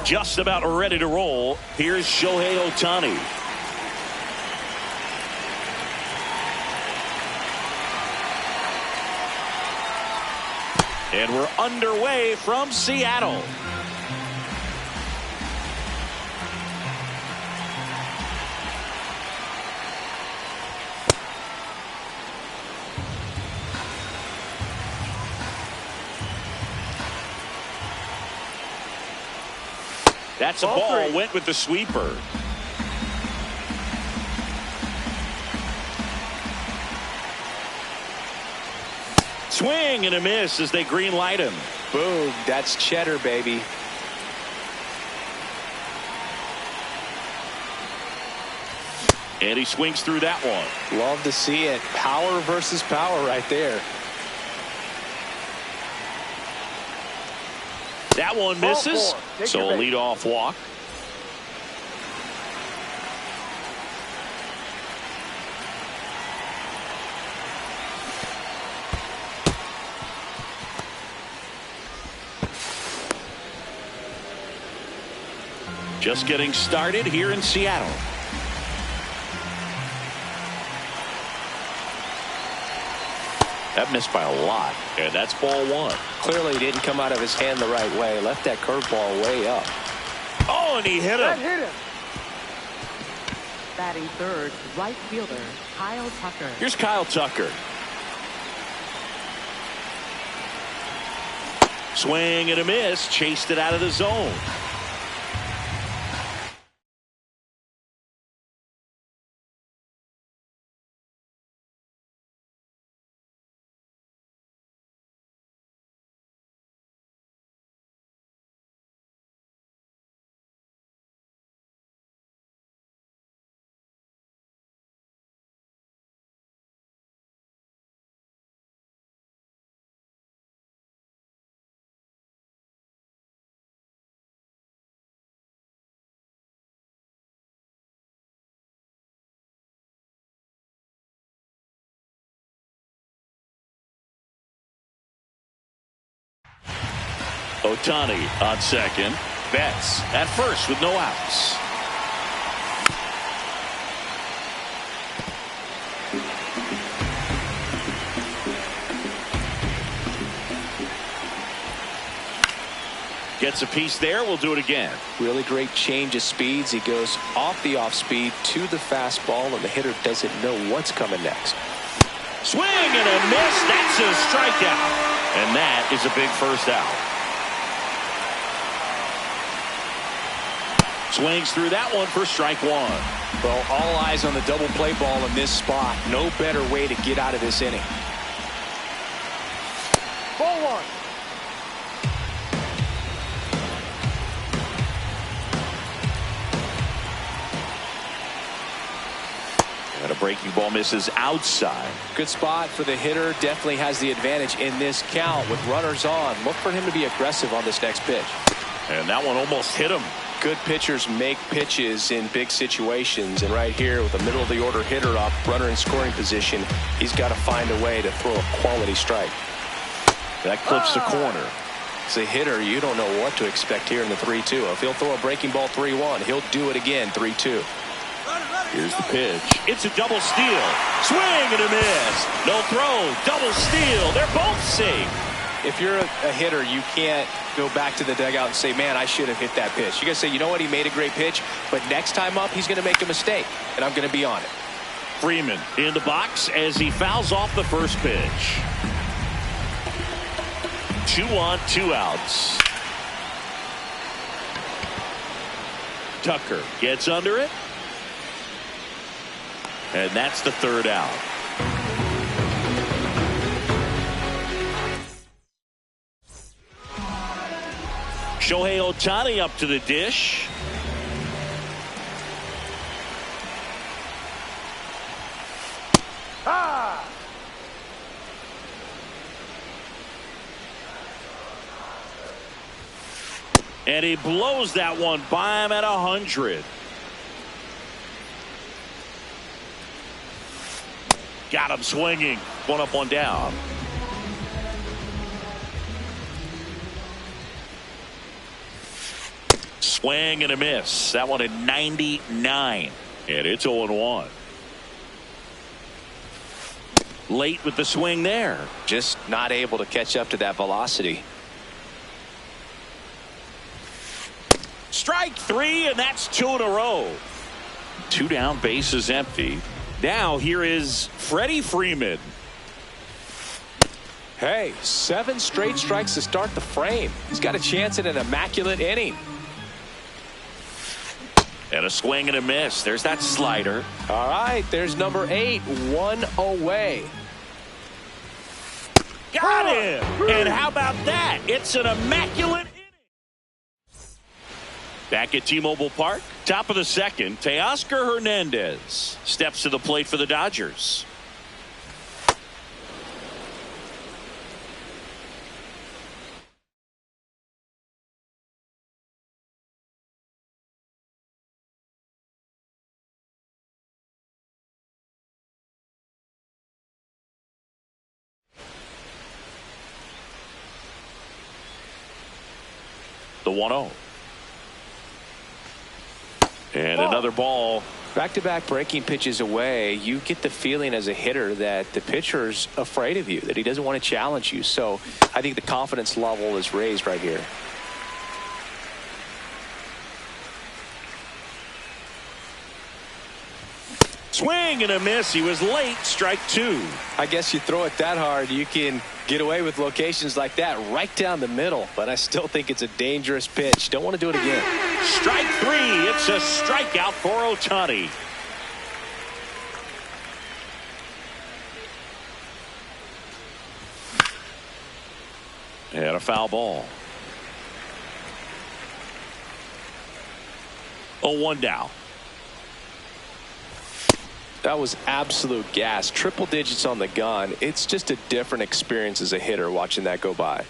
Just about ready to roll. Here's Shohei Ohtani. And we're underway from Seattle. That's a ball. Went with the sweeper. Swing and a miss as they green light him. Boom. That's cheddar, baby. And he swings through that one. Love to see it. Power versus power right there. That one misses, so a leadoff walk. Just getting started here in Seattle. That missed by a lot, and that's ball one. Clearly didn't come out of his hand the right way. Left that curveball way up. Oh, and he hit him. That hit him. Batting third, right fielder, Kyle Tucker. Here's Kyle Tucker. Swing and a miss. Chased it out of the zone. Ohtani on second. Betts at first with no outs. Gets a piece there. We'll do it again. Really great change of speeds. He goes off the off speed to the fastball, and the hitter doesn't know what's coming next. Swing and a miss. That's a strikeout. And that is a big first out. Swings through that one for strike one. Well, all eyes on the double play ball in this spot. No better way to get out of this inning. Ball one. And a breaking ball misses outside. Good spot for the hitter. Definitely has the advantage in this count with runners on. Look for him to be aggressive on this next pitch. And that one almost hit him. Good pitchers make pitches in big situations, and right here with a middle of the order hitter up, runner in scoring position, he's got to find a way to throw a quality strike. That clips the corner. As a hitter, you don't know what to expect here in the 3-2. If he'll throw a breaking ball 3-1, he'll do it again 3-2. Here's the pitch. It's a double steal. Swing and a miss. No throw. Double steal. They're both safe. If you're a hitter, you can't go back to the dugout and say, man, I should have hit that pitch. You got to say, you know what, he made a great pitch, but next time up, he's going to make a mistake, and I'm going to be on it. Freeman in the box as he fouls off the first pitch. 2 on, 2 outs. Tucker gets under it. And that's the third out. Shohei Ohtani up to the dish. And he blows that one by him at 100. Got him swinging. 1 up, 1 down. Swing and a miss. That one at 99. And it's 0-1. Late with the swing there. Just not able to catch up to that velocity. Strike three, and that's 2 in a row. 2 down, bases empty. Now here is Freddie Freeman. Hey, 7 straight strikes to start the frame. He's got a chance at an immaculate inning. And a swing and a miss. There's that slider. All right, there's number 8, 1 away. Got him! And how about that? It's an immaculate inning. Back at T-Mobile Park, top of the second, Teoscar Hernandez steps to the plate for the Dodgers. The 1-0. And another ball. Back-to-back breaking pitches away, you get the feeling as a hitter that the pitcher's afraid of you, that he doesn't want to challenge you. So I think the confidence level is raised right here. Swing and a miss. He was late. Strike 2. I guess you throw it that hard, you can get away with locations like that right down the middle. But I still think it's a dangerous pitch. Don't want to do it again. Strike 3. It's a strikeout for Ohtani. And a foul ball. 0-1 now. That was absolute gas. Triple digits on the gun. It's just a different experience as a hitter watching that go by.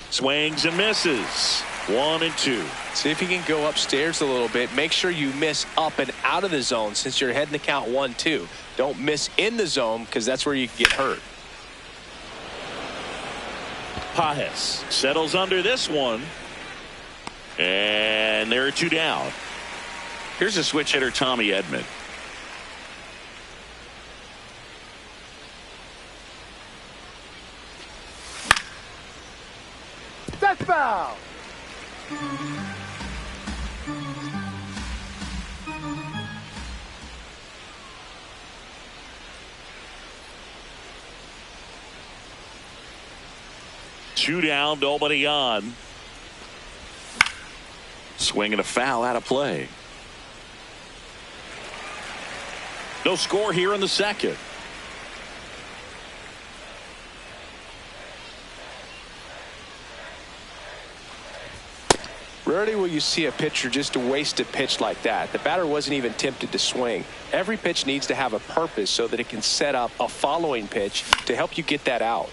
Swings and misses. 1 and 2. See if you can go upstairs a little bit. Make sure you miss up and out of the zone since you're heading the count 1-2. Don't miss in the zone because that's where you can get hurt. Pages settles under this one. And there are 2 down. Here's a switch hitter, Tommy Edman. That's foul. Two down, nobody on. Swing and a foul out of play. No score here in the second. Rarely will you see a pitcher just waste a pitch like that. The batter wasn't even tempted to swing. Every pitch needs to have a purpose so that it can set up a following pitch to help you get that out.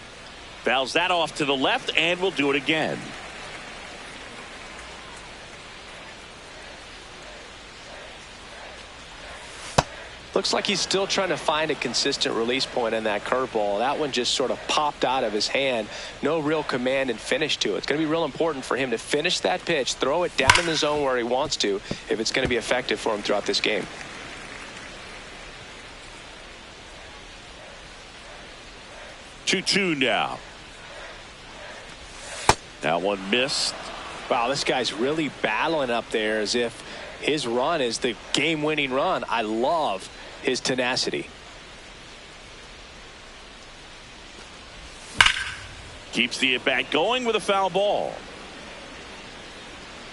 Fouls that off to the left, and we'll do it again. Looks like he's still trying to find a consistent release point in that curveball. That one just sort of popped out of his hand. No real command and finish to it. It's going to be real important for him to finish that pitch, throw it down in the zone where he wants to, if it's going to be effective for him throughout this game. Two now. That one missed. Wow, this guy's really battling up there as if his run is the game-winning run. I love his tenacity. Keeps the at-bat going with a foul ball.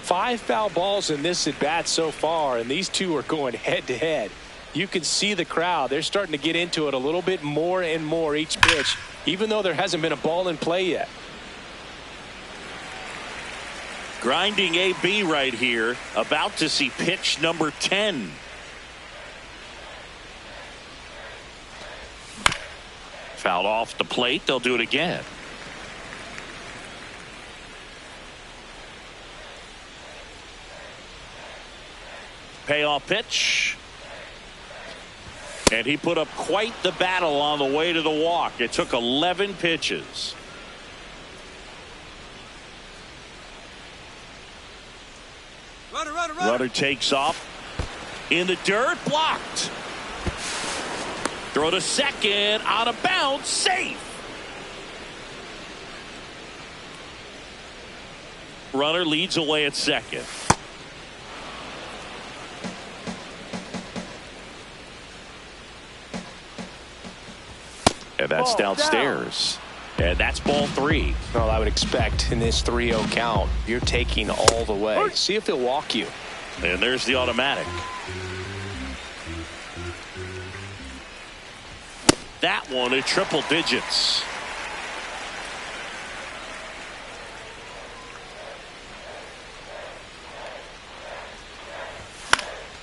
5 foul balls in this at-bat so far, and these two are going head-to-head. You can see the crowd. They're starting to get into it a little bit more and more each pitch, even though there hasn't been a ball in play yet. Grinding AB right here, about to see pitch number 10. Fouled off the plate. They'll do it again. Payoff pitch. And he put up quite the battle on the way to the walk. It took 11 pitches. Runner takes off. In the dirt, blocked. Throw to second, out of bounds, safe. Runner leads away at second. And that's downstairs. And that's ball 3. Well, I would expect in this 3-0 count, you're taking all the way. See if he'll walk you. And there's the automatic. That one at triple digits.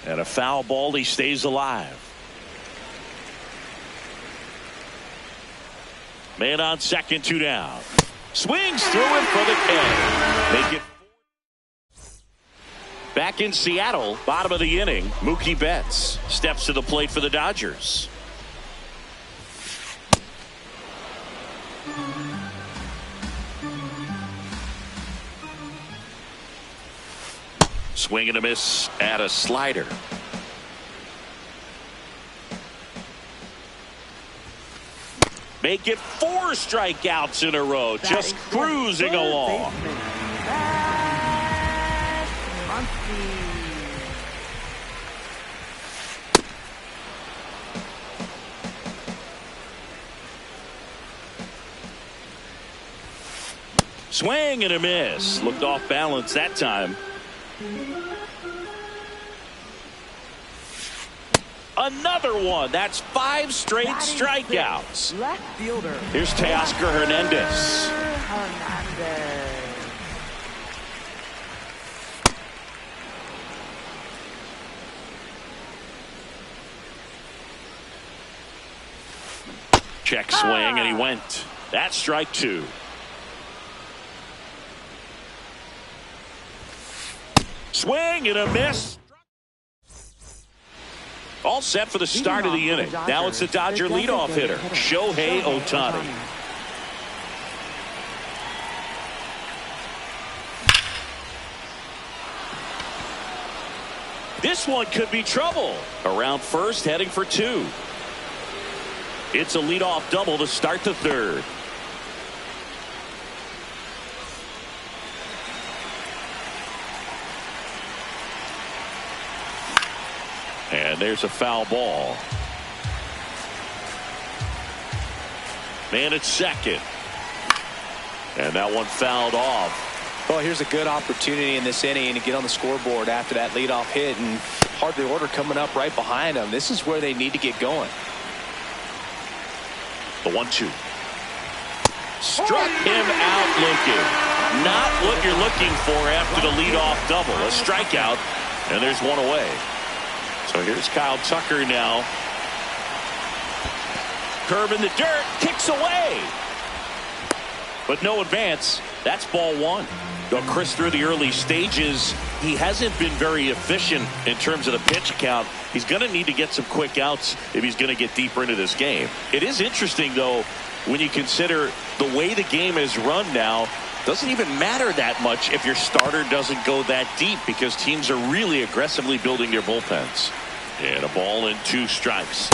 And a foul ball, he stays alive. Man on second, 2 down. Swings through it for the K. Make it. Back in Seattle, bottom of the inning, Mookie Betts steps to the plate for the Dodgers. Swing and a miss at a slider. Make it 4 strikeouts in a row. Just cruising along. Swing and a miss. Looked off balance that time. Another one. That's 5 straight strikeouts. Left fielder. Here's Teoscar Hernandez. Check swing and he went. That's strike 2. Swing and a miss. All set for the start of the inning. Now it's the Dodger leadoff hitter, Shohei Ohtani. This one could be trouble. Around first, heading for 2. It's a leadoff double to start the 3rd. And there's a foul ball. Man at second. And that one fouled off. Well, here's a good opportunity in this inning to get on the scoreboard after that leadoff hit, and hardly order coming up right behind them. This is where they need to get going. The 1-2. Struck him out looking. Not what you're looking for after the leadoff double. A strikeout, and there's one away. So here's Kyle Tucker now. Curve in the dirt, kicks away. But no advance. That's ball 1. Though Chris, through the early stages, he hasn't been very efficient in terms of the pitch count. He's going to need to get some quick outs if he's going to get deeper into this game. It is interesting, though, when you consider the way the game is run now. Doesn't even matter that much if your starter doesn't go that deep, because teams are really aggressively building their bullpens. And a ball and 2 strikes.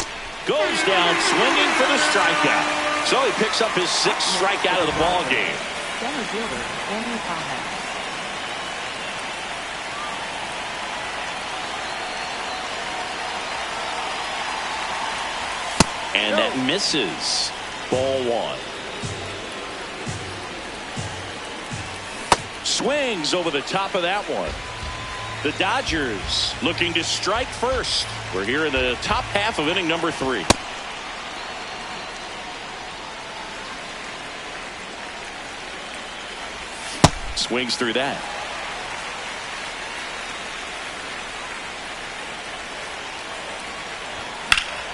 Goes down swinging for the strikeout. So he picks up his 6th strikeout of the ball game. Center fielder, Andy Paha. And that misses. Ball 1. Swings over the top of that one. The Dodgers looking to strike first. We're here in the top half of inning number 3. Swings through that.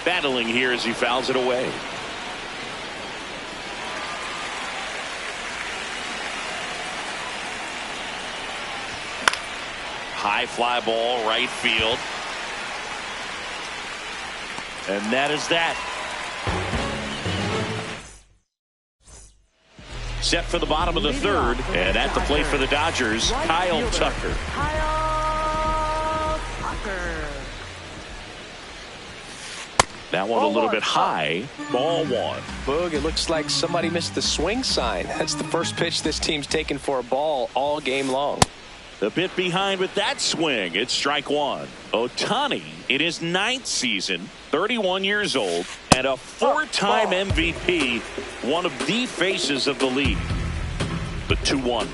Battling here as he fouls it away. High fly ball, right field. And that is that. Set for the bottom of the 3rd, and at the plate for the Dodgers, Kyle Tucker. Kyle That one a little bit high. Ball one. Boog, it looks like somebody missed the swing sign. That's the first pitch this team's taken for a ball all game long. A bit behind with that swing. It's strike one. Ohtani in his 9th season, 31 years old, and a 4-time MVP, one of the faces of the league. The 2-1.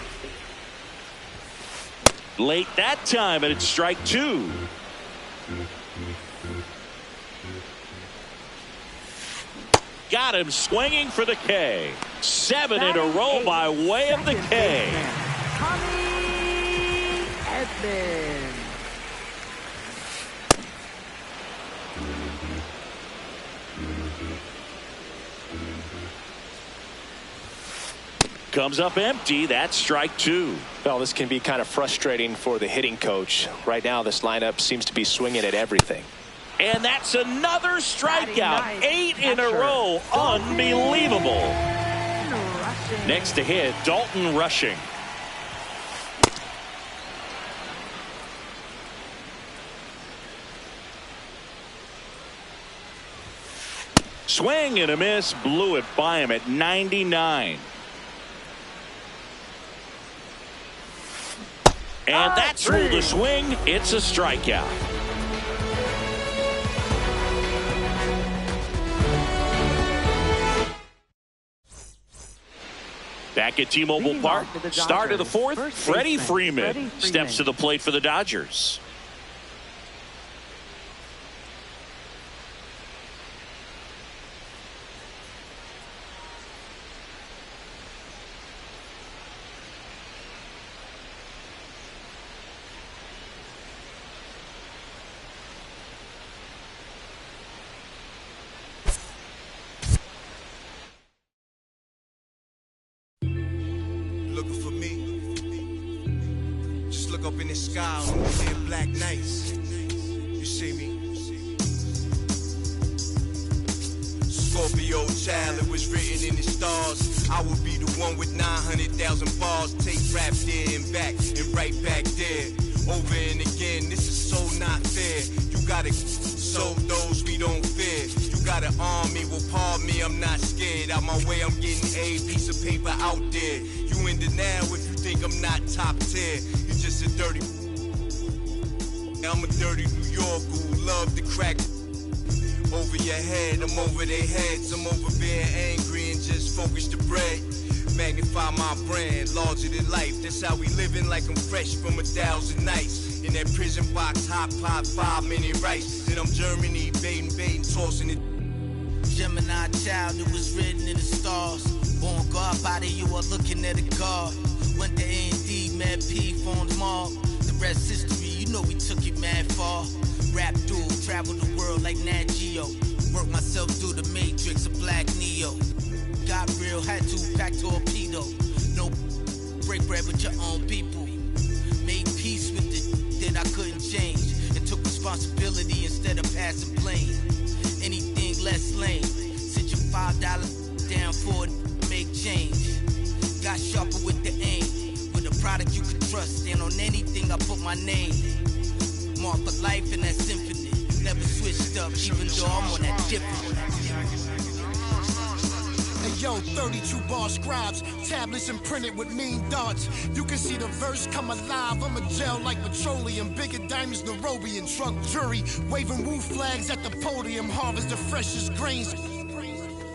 Late that time, and it's strike two. Got him swinging for the K. 7 in a row by way of the K. Comes up empty. That's strike two. Well, this can be kind of frustrating for the hitting coach. Right now, this lineup seems to be swinging at everything. And that's another strikeout. 8 in a row. Unbelievable. Next to hit, Dalton Rushing. Swing and a miss. Blew it by him at 99. And that's ruled a swing. It's a strikeout. Back at T-Mobile Park, start of the 4th, Freddie Freeman steps to the plate for the Dodgers. Looking for me. Just look up in the sky on the clear black nights. You see me? Scorpio child, it was written in the stars. I would be the one with 900,000 bars. Take rap there and back and right back there. Over and again, this is so not fair. You gotta show those we don't fear. You gotta arm me, well pardon me, I'm not scared. Out my way, I'm getting a piece of paper out there. You in denial if you think I'm not top tier. You just a dirty. I'm a dirty New Yorker who love to crack over your head. I'm over their heads. I'm over being angry and just focus the bread. Magnify my brand, larger than life. That's how we living, like I'm fresh from 1,000 nights. In that prison box, hot pot, 5-minute rice. Then I'm Germany, baiting, tossing it. Gemini child, it was written in the stars. Born God body, you are looking at a God. Went to A&D, Mad P, formed Mall. The rest history, you know we took it mad far. Rap duel, travel the world like Nat Geo. Work myself through the matrix of Black Neo. Got real, had to pack torpedo. No break bread with your own people. Made peace with the that I couldn't change. And took responsibility instead of passing blame. Anything less lame. Sit your $5 down for it, make change. Got sharper with the aim. With a product you can trust. And on anything I put my name. Mark for life and that's infinite. Never switched up, even though I'm on that different. Hey yo, 32 bar scribes, tablets imprinted with mean dots. You can see the verse come alive. I'm a gel like petroleum, bigger diamonds, Nairobi and truck jury, waving woo flags at the podium. Harvest the freshest grains.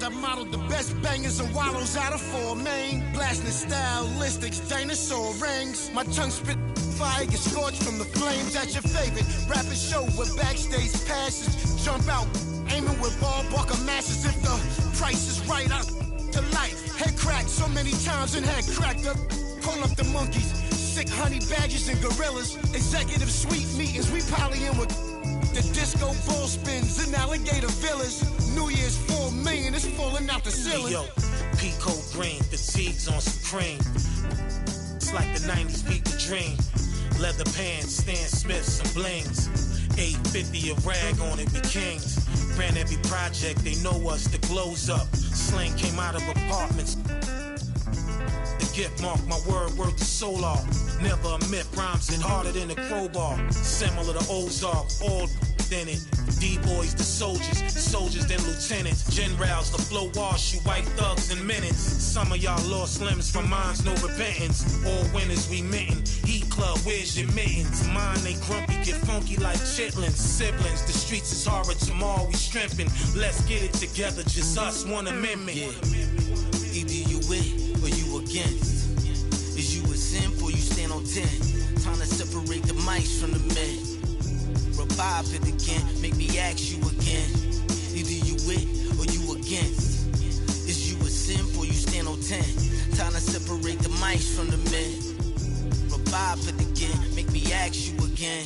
I modeled the best bangers and wallows out of 4 main. Blasting stylistics, dinosaur rings. My tongue spit fire, get scorched from the flames. At your favorite rapid show with backstage passes. Jump out, aiming with ball bucker masses. If the price is right, I to life. Head cracked so many times and head cracked up. Call up the monkeys, sick honey badgers and gorillas. Executive suite meetings, we polying with the disco ball spins and alligator villas. New Year's 4 million, it's falling out the ceiling. Yo, Pico green, fatigues on some cream. It's like the 90s beat the dream. Leather pants, Stan Smiths and blings. 850 a rag on it, we kings. Ran every project, they know us, the glow's up. Slang came out of apartments. The gift mark, my word worth the solar. Never admit rhymes hit harder than a crowbar. Similar to Ozark, all in it. D-boys, the soldiers, soldiers then lieutenants. Generals, the flow wash, you white thugs in minutes. Some of y'all lost limbs from minds, no repentance. All winners we mitten. Heat club, where's your mittens? Mine, they grumpy, get funky like chitlins. Siblings, the streets is horrid, tomorrow we strengthen. Let's get it together, just us, one amendment. Yeah. Either you with or you against. Is you a simp or you stand on 10? Time to separate the mice from the men. Revive it again, make me ask you again. Either you with or you against. Is you a simp or you stand on 10? Time to separate the mice from the men. Revive it again, make me ask you again.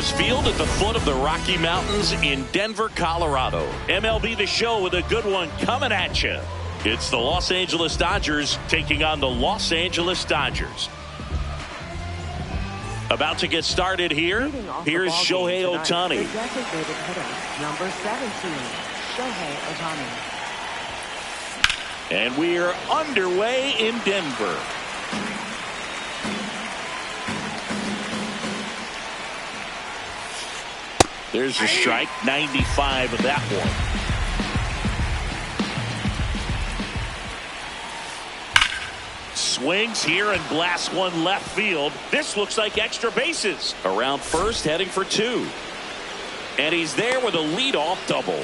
Coors Field at the foot of the Rocky Mountains in Denver, Colorado. MLB The Show with a good one coming at you. It's the Los Angeles Dodgers taking on the Los Angeles Dodgers. About to get started here. Here's Shohei Ohtani. The designated hitter, number 17, Shohei Ohtani. And we are underway in Denver. There's the strike, 95 of that one. Swings here and blasts one left field. This looks like extra bases. Around first, heading for 2. And he's there with a leadoff double.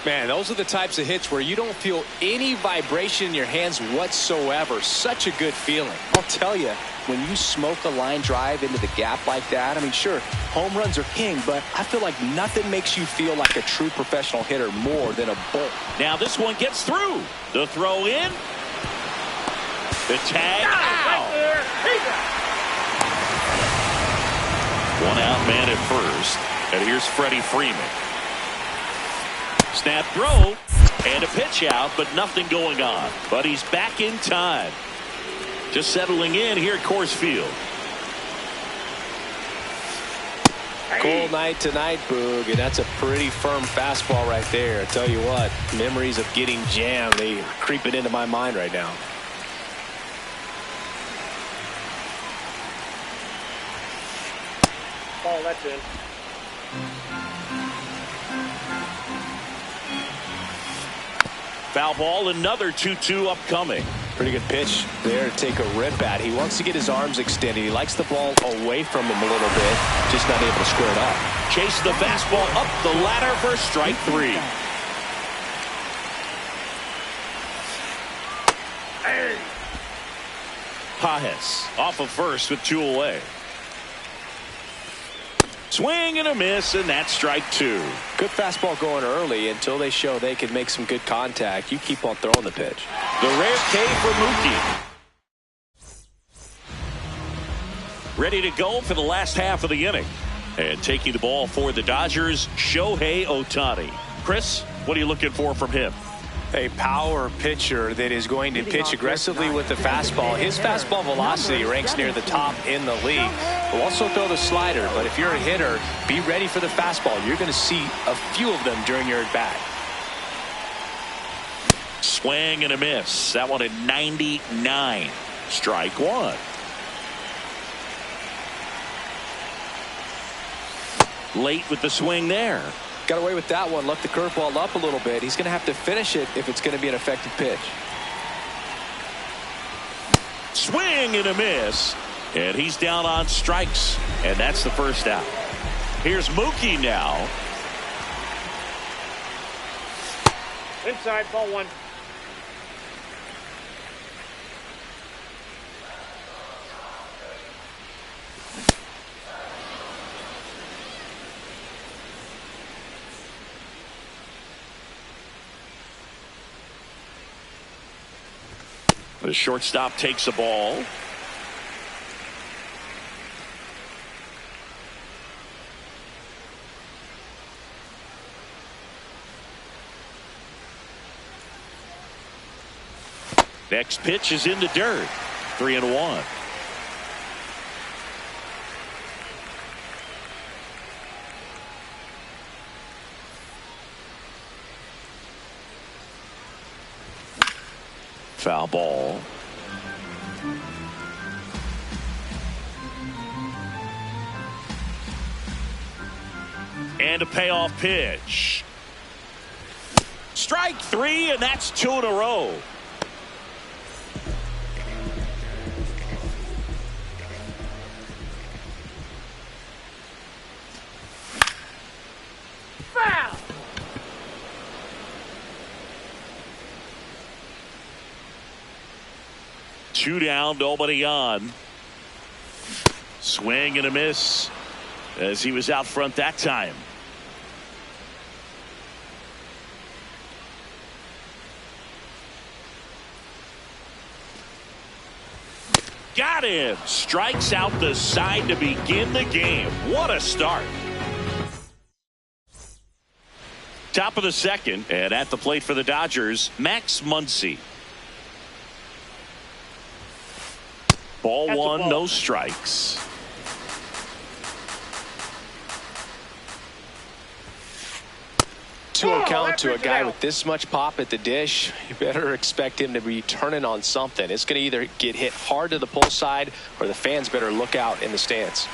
Man, those are the types of hits where you don't feel any vibration in your hands whatsoever. Such a good feeling. I'll tell you, when you smoke a line drive into the gap like that, I mean, sure, home runs are king, but I feel like nothing makes you feel like a true professional hitter more than a bolt. Now this one gets through. The throw in. The tag out. One out man at first. And here's Freddie Freeman. Snap throw and a pitch out, but nothing going on. But he's back in time. Just settling in here at Coors Field. Cold night tonight, Boog, and that's a pretty firm fastball right there. I tell you what, memories of getting jammed, they are creeping into my mind right now. Oh, that's in. Foul ball, another 2-2 upcoming. Pretty good pitch there to take a rip at. He wants to get his arms extended. He likes the ball away from him a little bit, just not able to square it up. Chase the fastball up the ladder for strike 3. Hey. Pajes off of first with 2 away. Swing and a miss, and that's strike 2. Good fastball going early until they show they can make some good contact. You keep on throwing the pitch. The rare K for Mookie. Ready to go for the last half of the inning. And taking the ball for the Dodgers, Shohei Ohtani. Chris, what are you looking for from him? A power pitcher that is going to pitch aggressively with the fastball. His fastball velocity ranks near the top in the league. Will also throw the slider, but if you're a hitter, be ready for the fastball. You're going to see a few of them during your at-bat. Swing and a miss. That one at 99. Strike 1. Late with the swing there. Got away with that one. Left the curveball up a little bit. He's going to have to finish it if it's going to be an effective pitch. Swing and a miss. And he's down on strikes. And that's the first out. Here's Mookie now. Inside, ball 1. The shortstop takes the ball. Next pitch is in the dirt. 3-1. Foul ball. And a payoff pitch. Strike 3, and that's 2 in a row. Foul. Two down, nobody on. Swing and a miss as he was out front that time. Got him. Strikes out the side to begin the game. What a start. Top of the second, and at the plate for the Dodgers, Max Muncy. Ball That's one, a ball. no strikes. To account to a that brings it guy out. with this much pop at the dish, you better expect him to be turning on something. It's going to either get hit hard to the pull side, or the fans better look out in the stands.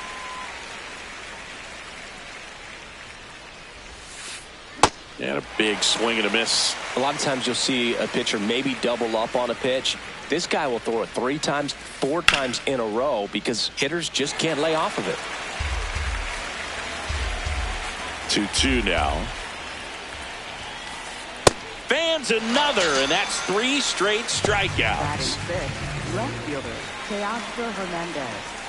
And a big swing and a miss. A lot of times you'll see a pitcher maybe double up on a pitch. This guy will throw it 3 times, 4 times in a row because hitters just can't lay off of it. 2-2 now. Fans another, and that's 3 straight Batting strikeouts. 6th, left fielder, Teoscar Hernandez.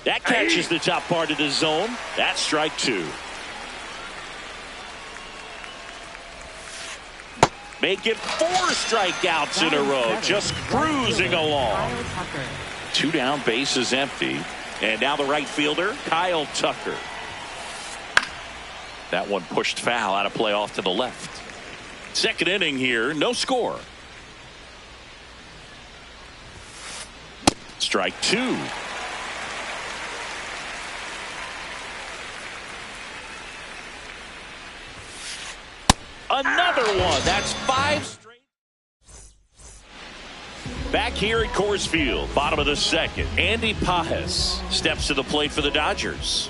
That catches the top part of the zone. That's strike 2. Make it 4 strikeouts in a row. Just cruising along. Kyle Tucker. 2 down, bases empty. And now the right fielder, Kyle Tucker. That one pushed foul out of play off to the left. Second inning here, no score. Strike 2. Another one. That's 5 straight. Back here at Coors Field, bottom of the second, Andy Pajes steps to the plate for the Dodgers.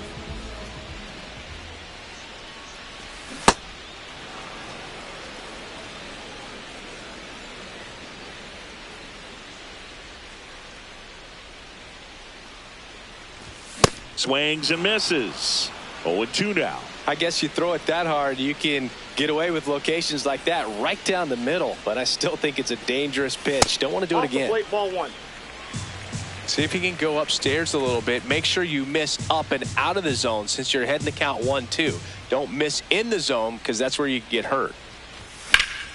Swings and misses. 0-2 now. I guess you throw it that hard, you can get away with locations like that right down the middle. But I still think it's a dangerous pitch. Don't want to do it Off the again. plate, ball 1. See if you can go upstairs a little bit. Make sure you miss up and out of the zone since you're heading to count 1-2. Don't miss in the zone because that's where you get hurt.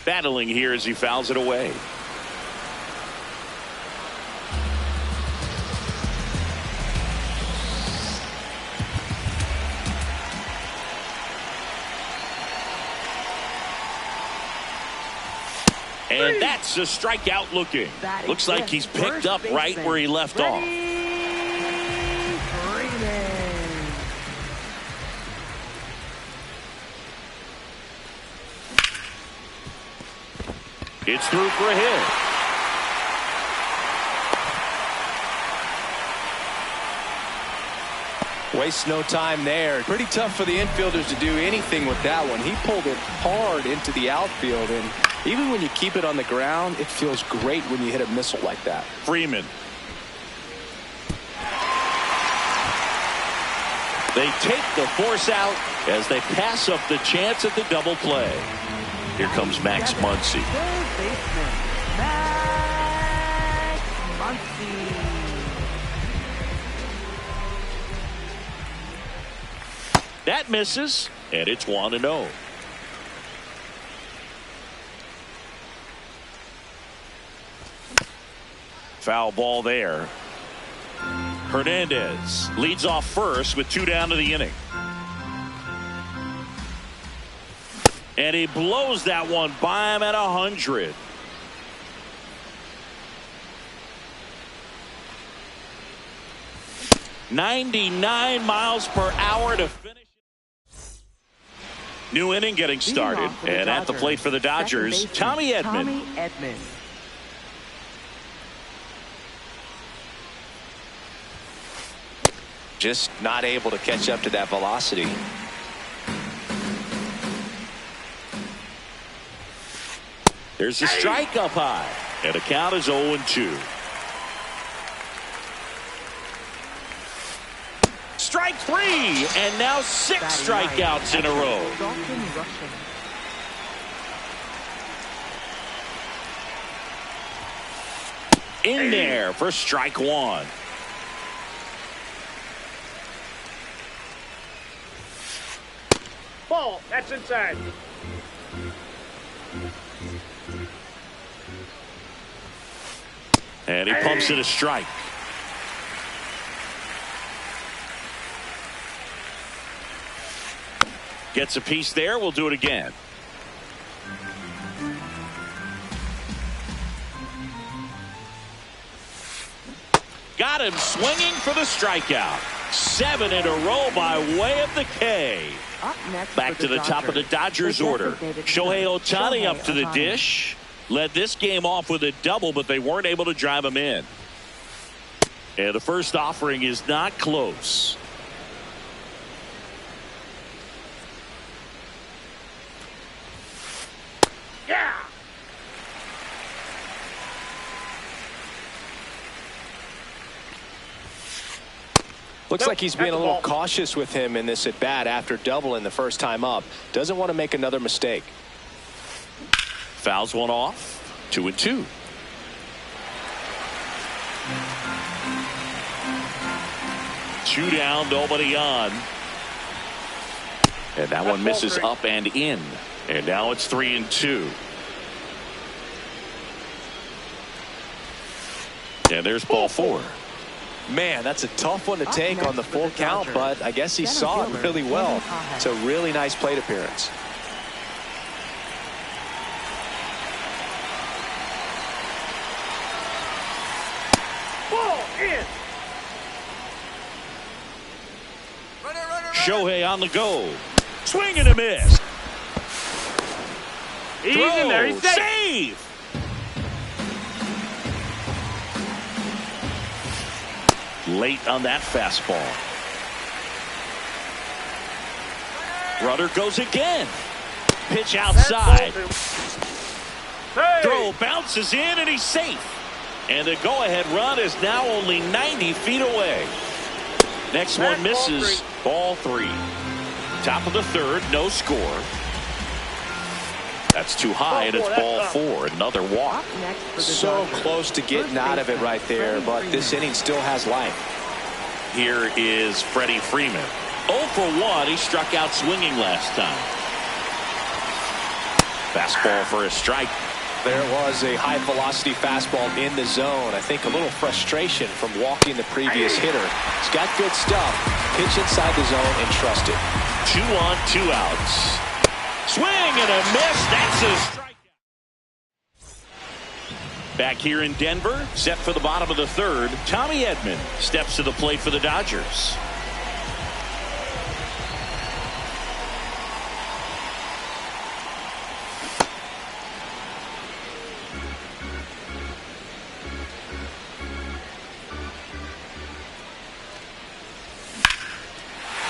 Battling here as he fouls it away. And that's a strikeout looking. Batting Looks like 5th, he's picked first up right baseman, where he left off. Freeman. It's through for a hit. Waste no time there. Pretty tough for the infielders to do anything with that one. He pulled it hard into the outfield, and even when you keep it on the ground, it feels great when you hit a missile like that. Freeman. They take the force out as they pass up the chance at the double play. Here comes Max Muncy. Third baseman, Max Muncy. That misses, and it's 1-0. Foul ball there. Hernandez leads off first with 2 down to the inning. And he blows that one by him at 100. .99 miles per hour to finish. New inning getting started, and at the plate for the Dodgers, Tommy Edman. Tommy Edman. Just not able to catch up to that velocity. There's a strike up high, and the count is 0-2. Strike 3, and now 6 strikeouts in a row. Dalton Rushing. In there for strike 1. Ball. That's inside. And he pumps it a strike. Gets a piece there. We'll do it again. Got him swinging for the strikeout. 7 in a row by way of the K. Back to the top of the Dodgers order. Shohei Ohtani up to the dish. Led this game off with a double, but they weren't able to drive him in. And the first offering is not close. Yeah. Looks like he's being a little cautious with him in this at bat after doubling the first time up. Doesn't want to make another mistake. Fouls one off. 2-2. Two down, nobody on. And that one misses up and in. And now it's 3-2. And there's ball 4. Man, that's a tough one to take on the full count, but I guess he saw it really well. It's a really nice plate appearance. Ball in. Shohei on the go. Swing and a miss. He's in there. He's safe. Save. Late on that fastball. Runner goes again. Pitch outside. Throw bounces in and he's safe. And the go-ahead run is now only 90 feet away. Next one misses. Ball 3. Top of the third, no score. That's too high, and it's ball 4. Another walk. So close to getting out of it right there, but this inning still has life. Here is Freddie Freeman. 0 for 1. He struck out swinging last time. Fastball for a strike. There was a high-velocity fastball in the zone. I think a little frustration from walking the previous hitter. He's got good stuff. Pitch inside the zone and trust it. 2 on, 2 outs. Swing and a miss. That's a strikeout. Back here in Denver, set for the bottom of the third. Tommy Edman steps to the plate for the Dodgers.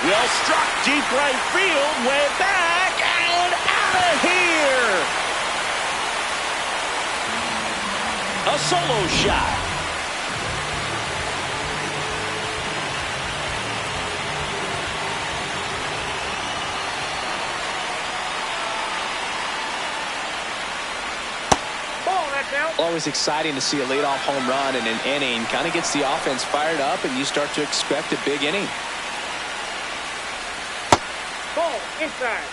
Well struck, deep right field, way back and out of here. A solo shot. Always exciting to see a leadoff home run in an inning. Kind of gets the offense fired up, and you start to expect a big inning. Ball inside.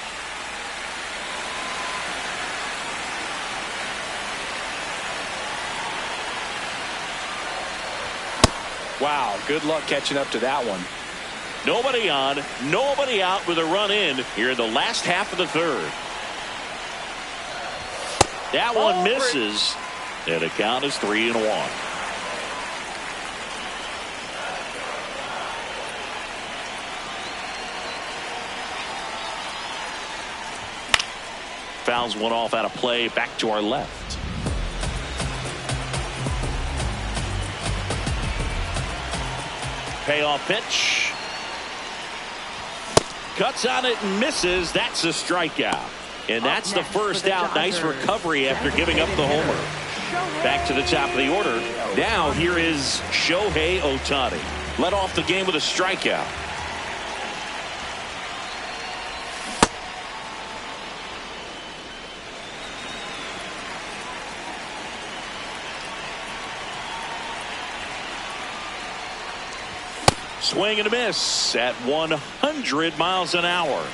Wow, good luck catching up to that one. Nobody on, nobody out with a run in here in the last half of the third. That one misses, and the count is 3-1. Fouls one off out of play, back to our left. Payoff pitch. Cuts on it and misses. That's a strikeout. And that's the first out. Nice recovery after giving up the homer. Back to the top of the order. Now here is Shohei Ohtani. Led off the game with a strikeout. Swing and a miss at 100 miles an hour.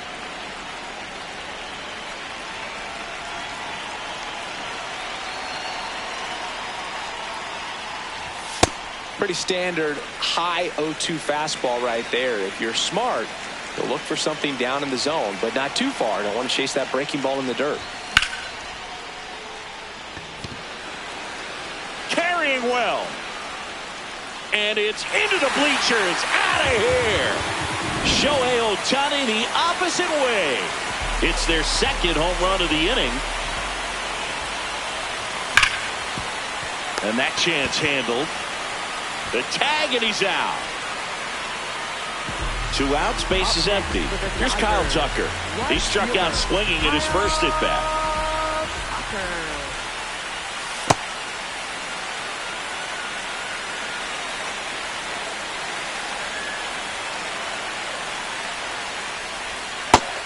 Pretty standard high 0-2 fastball right there. If you're smart, you'll look for something down in the zone, but not too far. Don't want to chase that breaking ball in the dirt. Carrying well. And it's into the bleachers. Out of here. Shohei Ohtani the opposite way. It's their second home run of the inning. And that chance handled. The tag, and he's out. 2 outs, base is empty. Here's Kyle Tucker. He struck out swinging in his first at bat.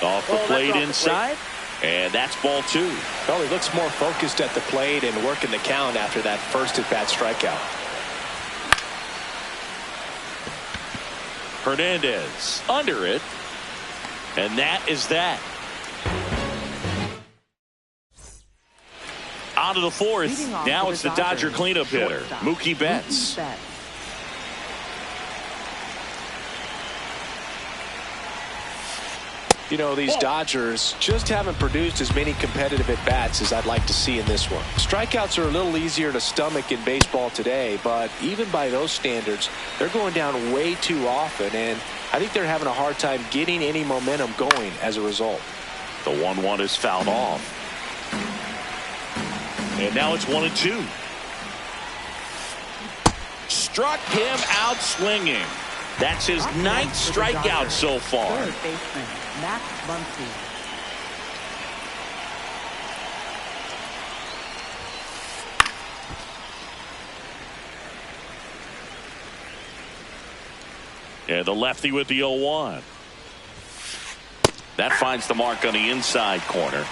Off the plate inside, and that's ball 2. Well, he looks more focused at the plate and working the count after that first at bat strikeout. Hernandez under it, and that is that. On to the 4th. Now it's the Dodger cleanup hitter, Mookie Betts. You know, these Dodgers just haven't produced as many competitive at-bats as I'd like to see in this one. Strikeouts are a little easier to stomach in baseball today, but even by those standards, they're going down way too often, and I think they're having a hard time getting any momentum going as a result. The 1-1 is fouled off. And now it's 1-2. Struck him out swinging. That's his 9th strikeout so far. Third baseman, Max Muncy. And the lefty with the 0-1. That finds the mark on the inside corner.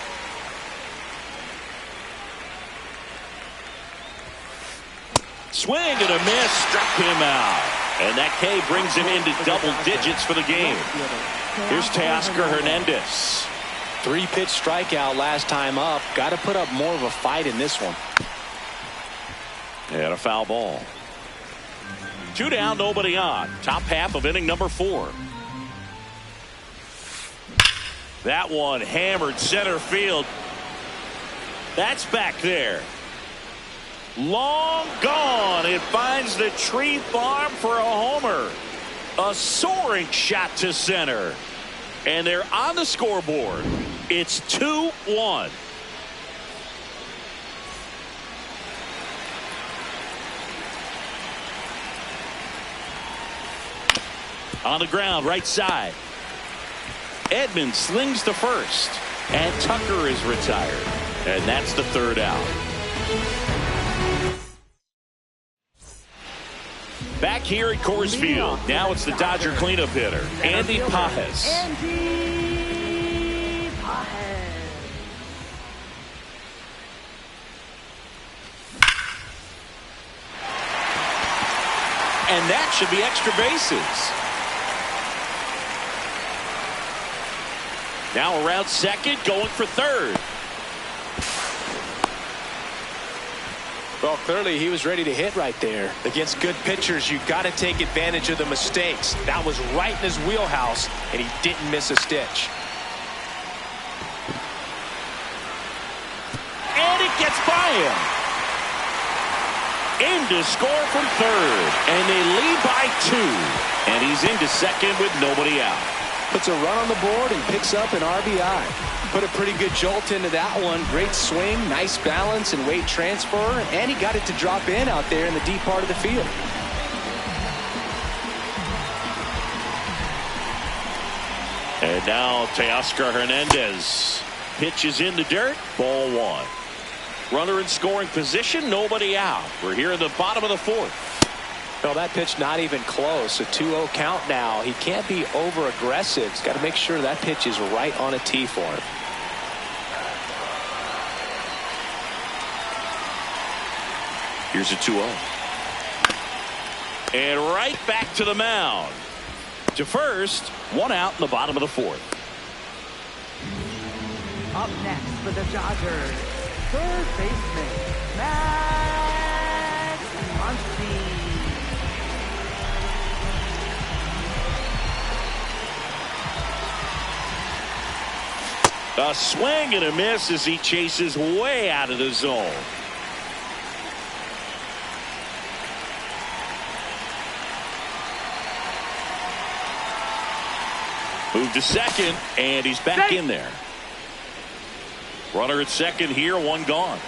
Swing and a miss, struck him out. And that K brings him into double digits for the game. Here's Teoscar Hernandez. 3-pitch strikeout last time up. Got to put up more of a fight in this one. And a foul ball. 2 down, nobody on. Top half of inning number 4. That one hammered center field. That's back there. Long gone. It finds the tree farm for a homer. A soaring shot to center. And they're on the scoreboard. It's 2-1. On the ground, right side. Edmonds slings to first. And Tucker is retired. And that's the 3rd out. Back here at Coors Field. Now it's the Dodger cleanup hitter, Andy Pajes. Andy Pajes. And that should be extra bases. Now around second, going for third. Well, clearly he was ready to hit right there. Against good pitchers, you got to take advantage of the mistakes. That was right in his wheelhouse, and he didn't miss a stitch. And it gets by him. In to score from third. And they lead by 2. And he's into second with nobody out. Puts a run on the board and picks up an RBI. Put a pretty good jolt into that one. Great swing, nice balance and weight transfer, and he got it to drop in out there in the deep part of the field. And now Teoscar Hernandez pitches in the dirt. Ball 1. Runner in scoring position, nobody out. We're here in the bottom of the 4th. Well, that pitch not even close. A 2-0 count now. He can't be over aggressive. He's got to make sure that pitch is right on a tee for him. Here's a 2-0. And right back to the mound. To first, 1 out in the bottom of the 4th. Up next for the Dodgers, third baseman, Max Muncy. A swing and a miss as he chases way out of the zone. Move to second, and he's back in there. Runner at second here, one gone.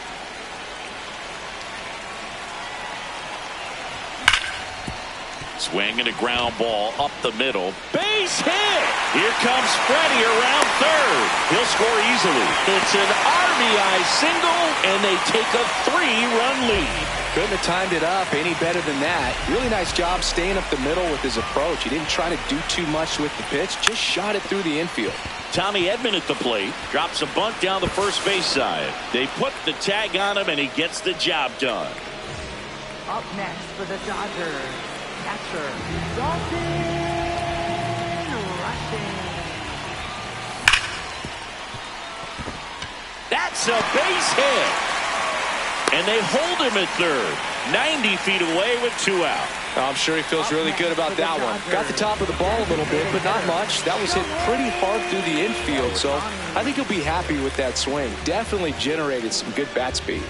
Swing and a ground ball up the middle. Base hit! Here comes Freddie around third. He'll score easily. It's an RBI single, and they take a 3-run lead. Couldn't have timed it up any better than that. Really nice job staying up the middle with his approach. He didn't try to do too much with the pitch, just shot it through the infield. Tommy Edman at the plate drops a bunt down the first base side. They put the tag on him, and he gets the job done. Up next for the Dodgers, catcher Dalton Rushing. That's a base hit. And they hold him at third, 90 feet away with 2 out. I'm sure he feels really good about that one. Got the top of the ball a little bit, but not much. That was hit pretty hard through the infield, so I think he'll be happy with that swing. Definitely generated some good bat speed.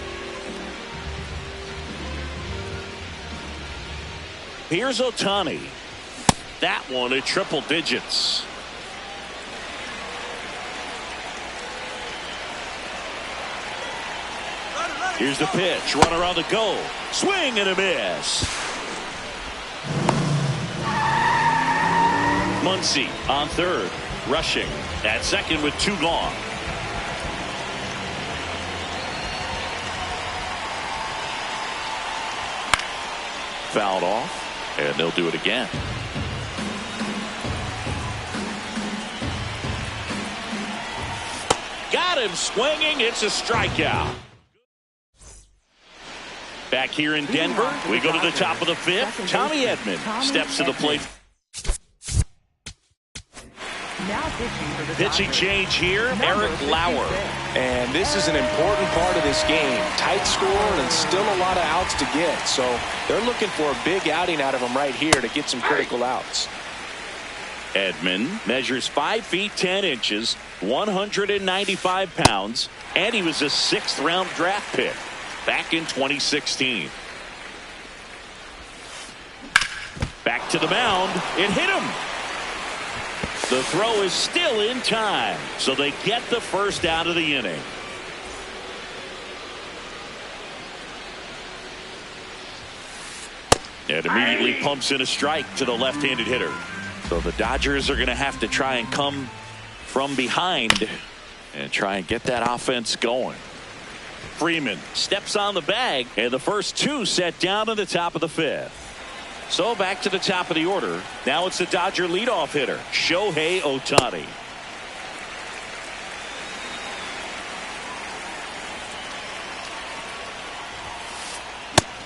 Here's Ohtani. That one at triple digits. Here's the pitch. Runner on the go. Swing and a miss. Muncy on third. Rushing at second with 2 gone. Fouled off, and they'll do it again. Got him swinging. It's a strikeout. Back here in Denver, we go to the top of the 5th. Tommy Edman steps to the plate. Pitching change here, Eric Lauer. And this is an important part of this game. Tight score and still a lot of outs to get. So they're looking for a big outing out of him right here to get some critical outs. Edman measures 5 feet 10 inches, 195 pounds, and he was a 6th-round draft pick back in 2016. Back to the mound. It hit him. The throw is still in time, so they get the first out of the inning. And immediately pumps in a strike to the left-handed hitter. So the Dodgers are going to have to try and come from behind and try and get that offense going. Freeman steps on the bag, and the first 2 set down in the top of the 5th. So back to the top of the order. Now it's the Dodger leadoff hitter, Shohei Ohtani.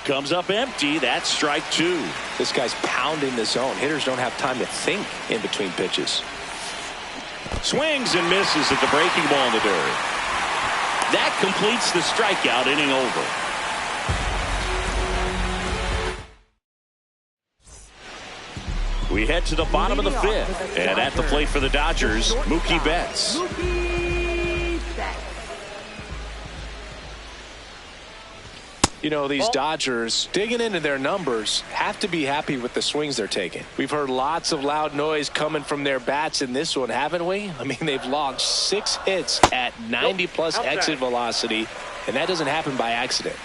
Comes up empty. That's strike 2. This guy's pounding the zone. Hitters don't have time to think in between pitches. Swings and misses at the breaking ball in the dirt. That completes the strikeout inning over. We head to the bottom of the 5th. And at the plate for the Dodgers, Mookie Betts. You know, these Dodgers, digging into their numbers, have to be happy with the swings they're taking. We've heard lots of loud noise coming from their bats in this one, haven't we? I mean, they've logged 6 hits at 90-plus exit velocity, and that doesn't happen by accident.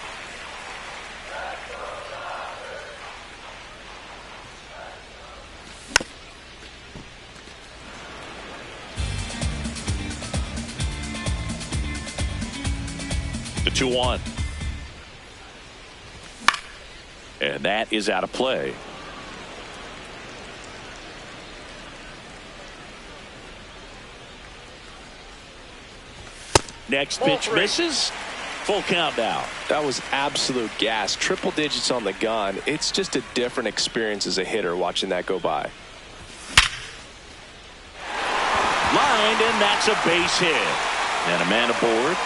The 2-1. And that is out of play. Next pitch misses. Full count now. That was absolute gas. Triple digits on the gun. It's just a different experience as a hitter watching that go by. Lined, and that's a base hit. And a man aboard.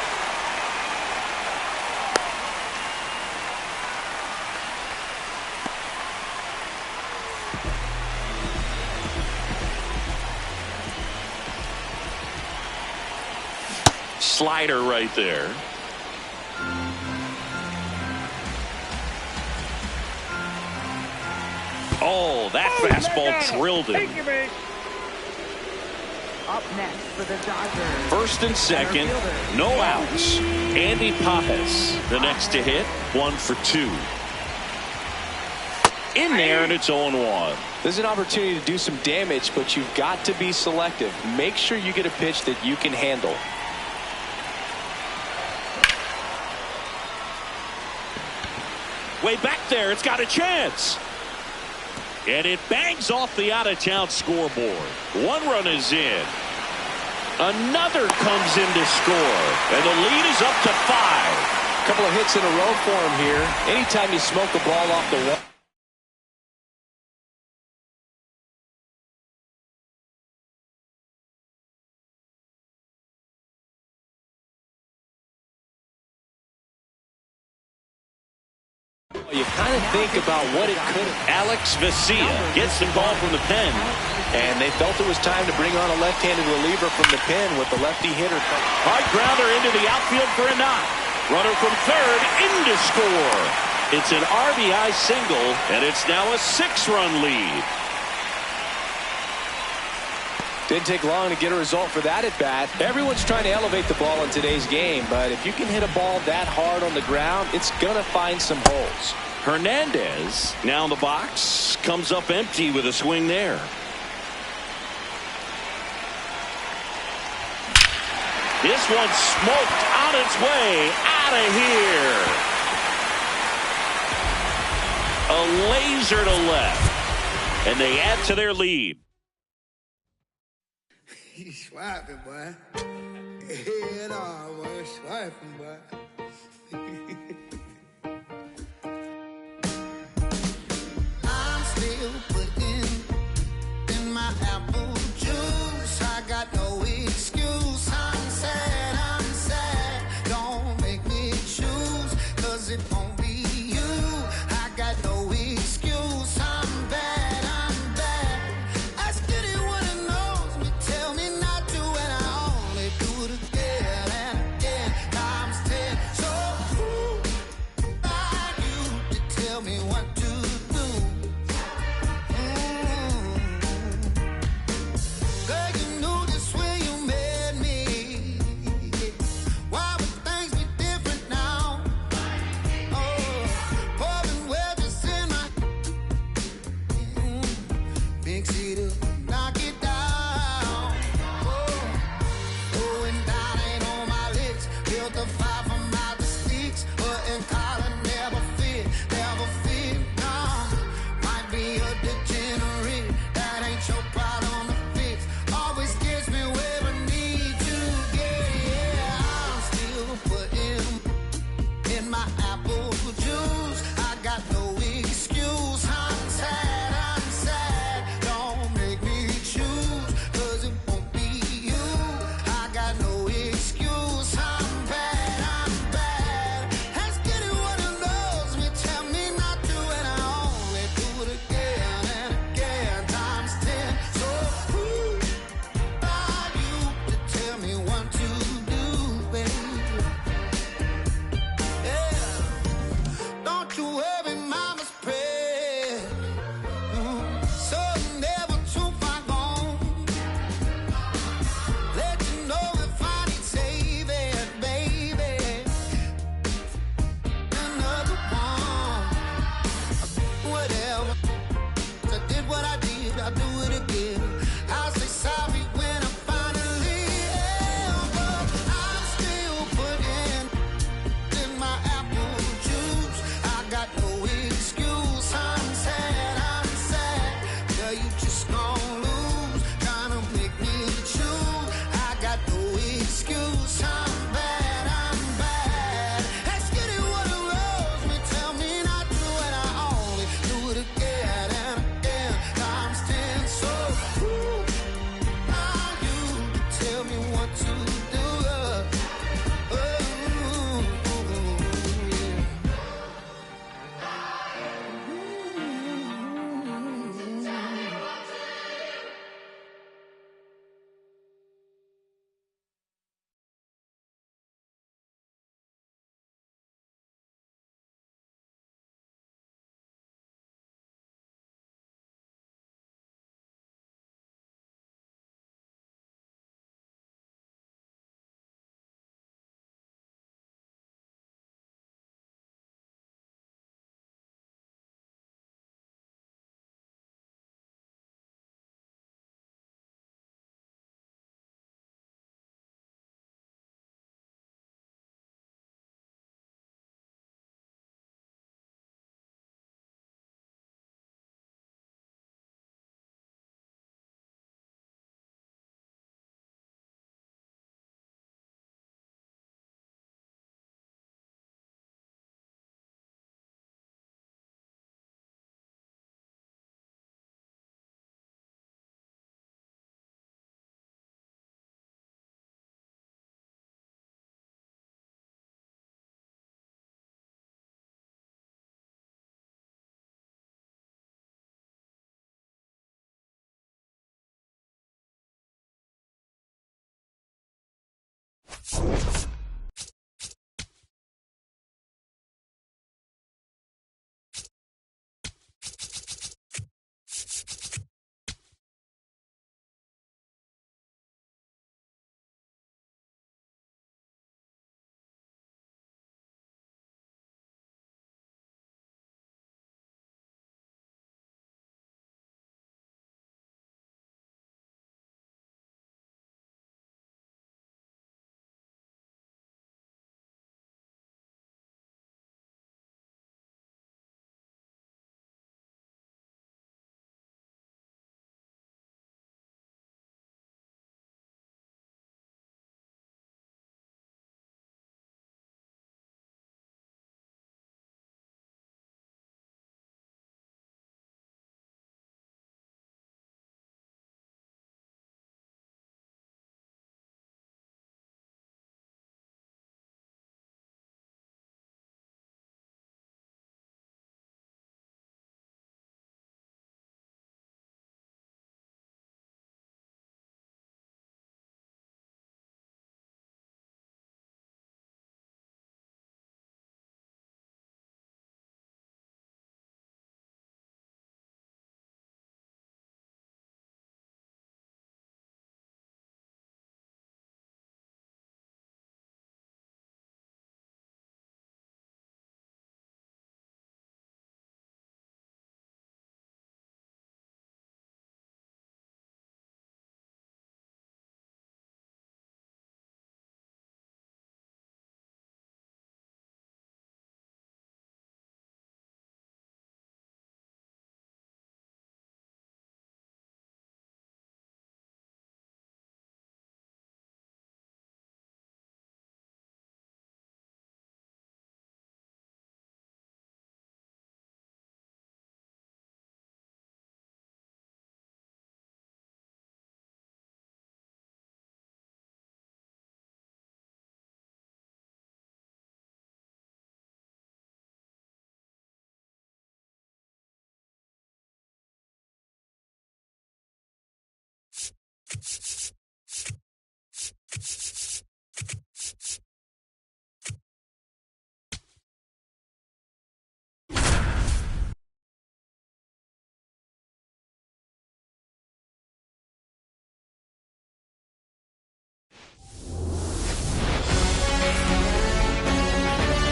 slider right there. Oh, that fastball drilled him. Up next for the Dodgers. First and second, no outs. Andy Pajes, the next to hit, 1 for 2. In there, and it's 0-1. There's an opportunity to do some damage, but you've got to be selective. Make sure you get a pitch that you can handle. Way back there, it's got a chance. And it bangs off the out-of-town scoreboard. 1 run is in. Another comes in to score. And the lead is up to 5. A couple of hits in a row for him here. Anytime you smoke a ball off the wall. You kind of think about what it could have. Alex Vesia gets the call from the pen. And they felt it was time to bring on a left-handed reliever from the pen with the lefty hitter. Hard grounder into the outfield for a knock. Runner from third in to score. It's an RBI single, and it's now a 6-run lead. Didn't take long to get a result for that at bat. Everyone's trying to elevate the ball in today's game, but if you can hit a ball that hard on the ground, it's going to find some holes. Hernandez now in the box, comes up empty with a swing there. This one smoked on its way out of here. A laser to left, and they add to their lead. He's swiping, boy. Head on, boy. Swiping, boy. I'm still putting in my apple juice. I got no excuse. I'm sad. Don't make me choose, 'cause it won't be you. I got no excuse. I'm bad. Ask anyone who knows me, tell me not to, and I only do it again and again, times 10. So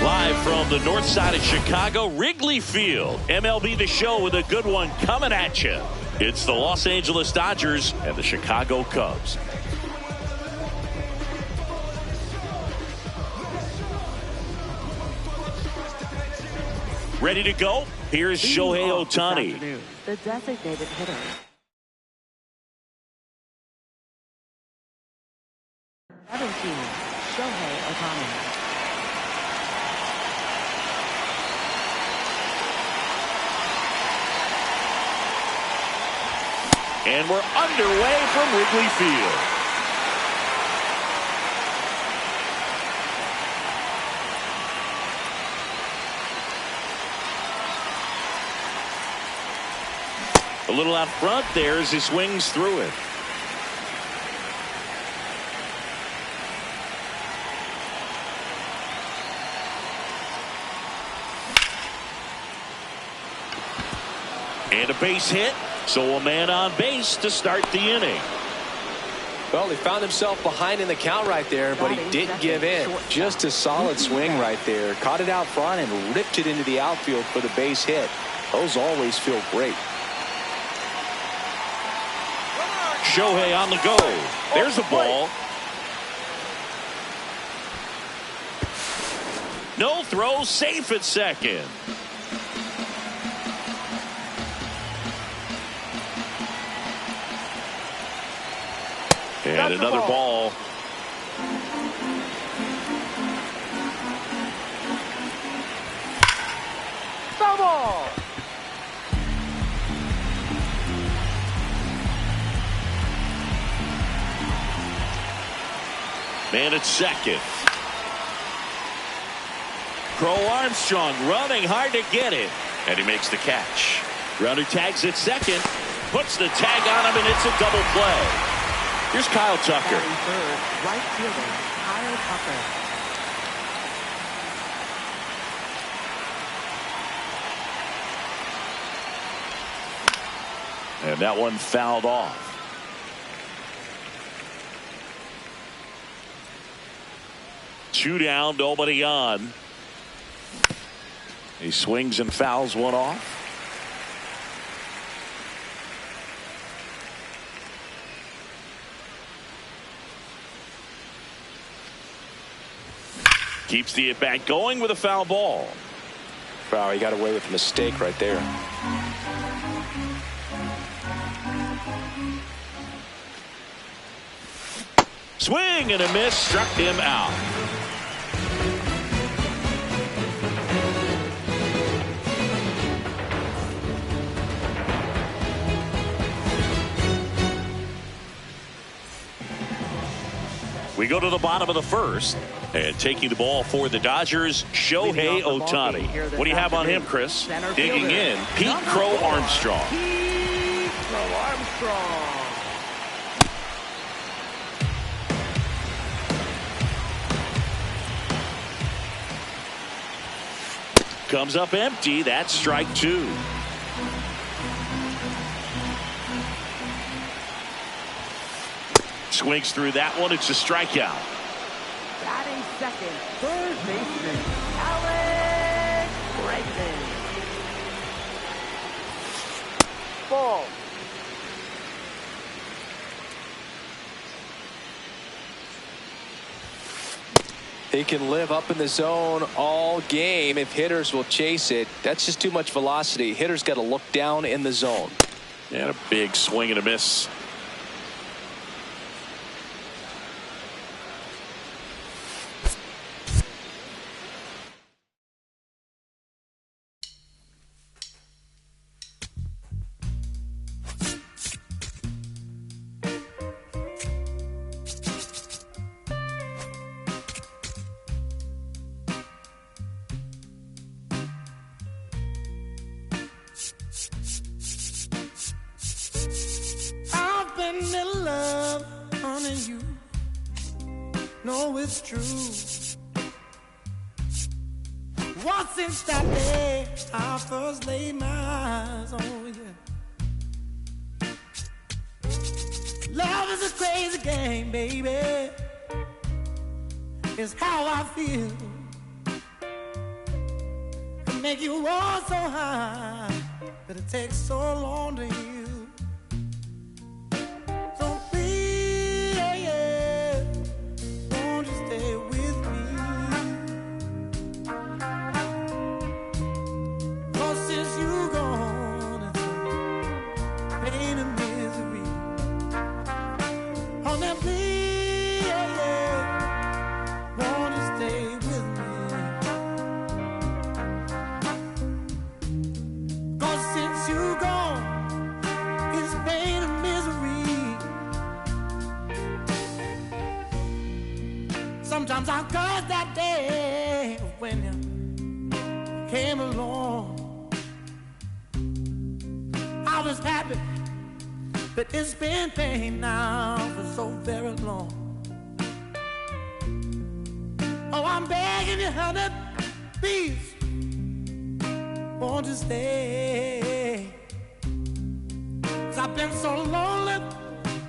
Live from the north side of Chicago, Wrigley Field. MLB The Show with a good one coming at you. It's the Los Angeles Dodgers and the Chicago Cubs. Ready to go? Here's Shohei Ohtani. The designated hitter. Shohei Ohtani. And we're underway from Wrigley Field. A little out front there as he swings through it. And a base hit. So a man on base to start the inning. Well, he found himself behind in the count right there, but he didn't give in. Just a solid swing right there. Caught it out front and ripped it into the outfield for the base hit. Those always feel great. Shohei on the go. There's a ball. No throw, safe at second. And another ball. Double. Man at second. Crow Armstrong running hard to get it. And he makes the catch. Runner tags at second. Puts the tag on him, and it's a double play. Here's Kyle Tucker. Batting third, right fielder, Kyle Tucker. And that one fouled off. Two down, nobody on. He swings and fouls one off. Keeps the at-bat going with a foul ball. Wow, he got away with a mistake right there. Swing and a miss, struck him out. We go to the bottom of the first, and taking the ball for the Dodgers, Shohei Ohtani. What do you have on him, Chris? Digging in, Pete Crow Armstrong. Pete Crow Armstrong. Comes up empty. That's strike two. Swings through that one. It's a strikeout. Batting second, third baseman, Alex Bregman. Ball. He can live up in the zone all game if hitters will chase it. That's just too much velocity. Hitters got to look down in the zone. And a big swing and a miss. In love, honey, you know it's true. Once since that day I first laid my eyes on you. Love is a crazy game, baby. It's how I feel. It make you want so high, but it takes so long to heal. Sometimes I curse that day when you came along. I was happy, but it's been pain now for so very long. Oh, I'm begging you, honey, please, won't you stay? 'Cause I've been so lonely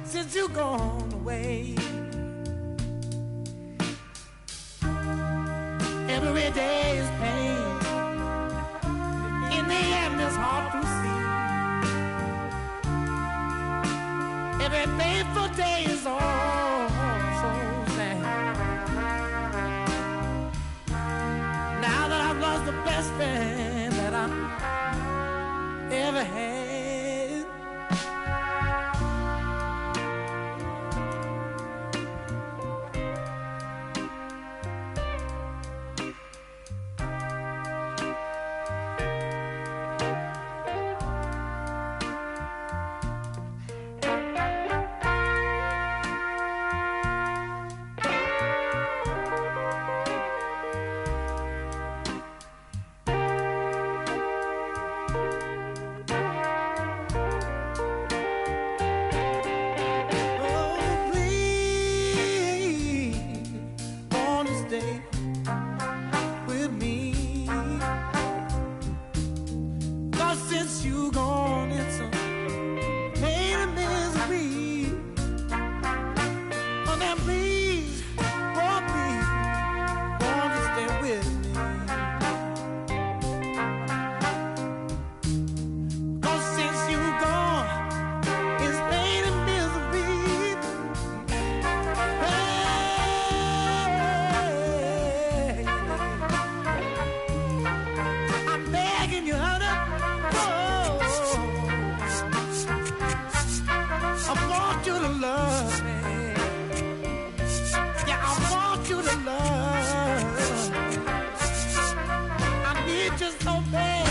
since you gone away. Every day is pain. In the end, it's hard to see. Every painful day is all so sad. Now that I've lost the best friend that I ever had. since you gone, it's a pain and misery. Oh, now please, oh, please, won't you stay with me? 'Cause since you gone, it's pain and misery. Hey, I'm begging you, honey. I want you to love me. Yeah, I want you to love. I need you so bad.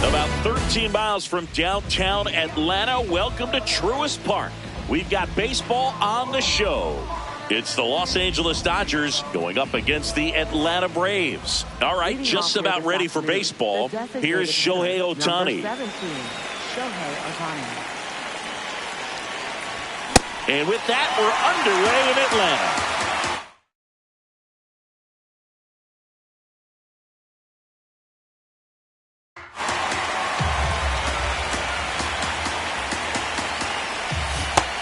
About 13 miles from downtown Atlanta, welcome to Truist Park. We've got baseball on the show. It's the Los Angeles Dodgers going up against the Atlanta Braves. All right, just about ready for baseball. Here's Shohei Ohtani. Number 17, Shohei Ohtani. And with that, we're underway in Atlanta.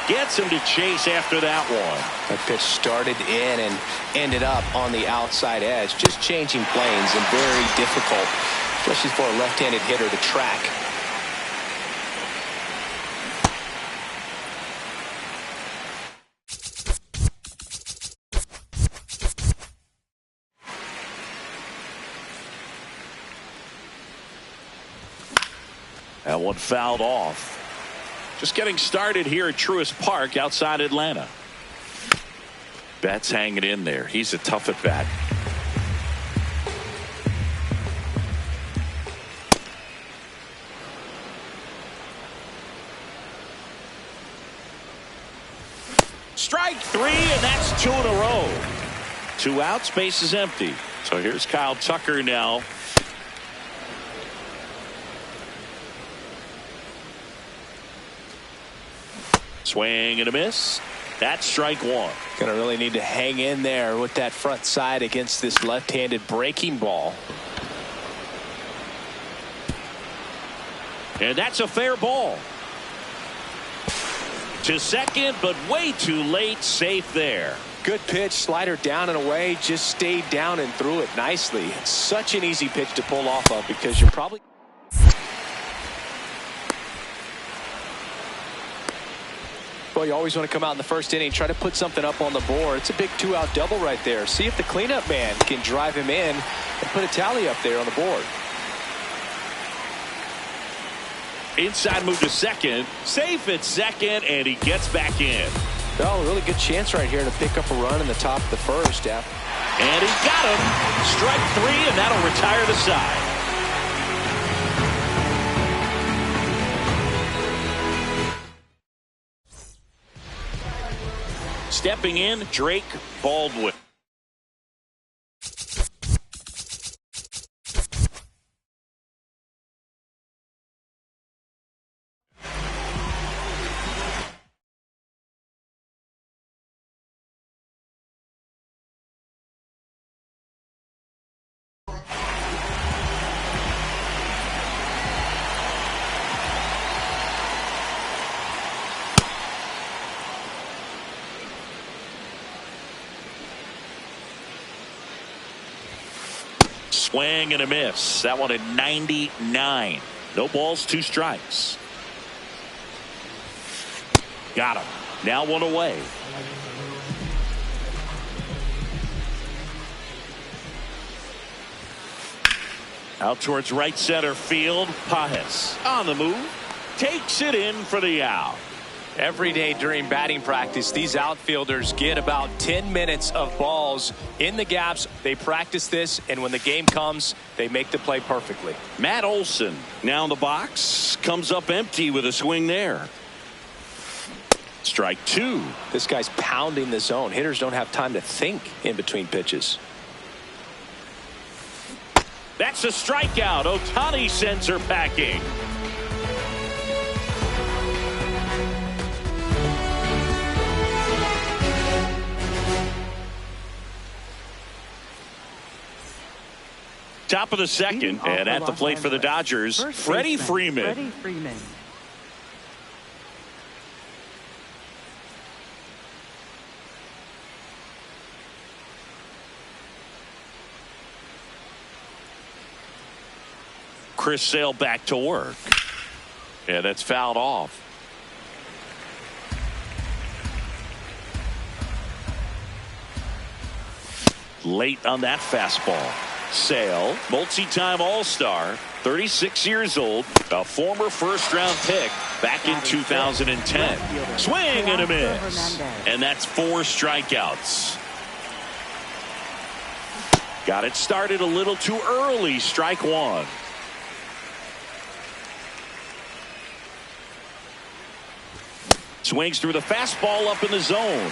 Gets him to chase after that one. That pitch started in and ended up on the outside edge. Just changing planes and very difficult, especially for a left-handed hitter to track. That one fouled off. Just getting started here at Truist Park outside Atlanta. Betts hanging in there. He's a tough at bat. Strike three, and that's 2 in a row. 2 outs, base is empty. So here's Kyle Tucker now. Swing and a miss. That's strike one. Gonna really need to hang in there with that front side against this left-handed breaking ball. And that's a fair ball. To second, but way too late. Safe there. Good pitch, slider down and away, just stayed down and threw it nicely. It's such an easy pitch to pull off of because you're probably... Well, you always want to come out in the first inning, try to put something up on the board. It's a big 2-out double right there. See if the cleanup man can drive him in and put a tally up there on the board. Inside move to second. Safe at second, and he gets back in. Well, a really good chance right here to pick up a run in the top of the first. And he got him. Strike three, and that'll retire the side. Stepping in, Drake Baldwin. Swing and a miss. That one at 99. No balls, 2 strikes. Got him. Now 1 away. Out towards right center field. Pajes on the move. Takes it in for the out. Every day during batting practice, these outfielders get about 10 minutes of balls in the gaps. They practice this, and when the game comes, they make the play perfectly. Matt Olson now in the box. Comes up empty with a swing there. Strike 2. This guy's pounding the zone. Hitters don't have time to think in between pitches. That's a strikeout. Ohtani sends her packing. Top of the second, and at the plate for the Dodgers, Freddie Freeman. Chris Sale back to work. And that's fouled off. Late on that fastball. Sale, multi-time All-Star, 36 years old, a former first-round pick back in 2010. Swing and a miss. And that's 4 strikeouts. Got it started a little too early. Strike 1. Swings through the fastball up in the zone.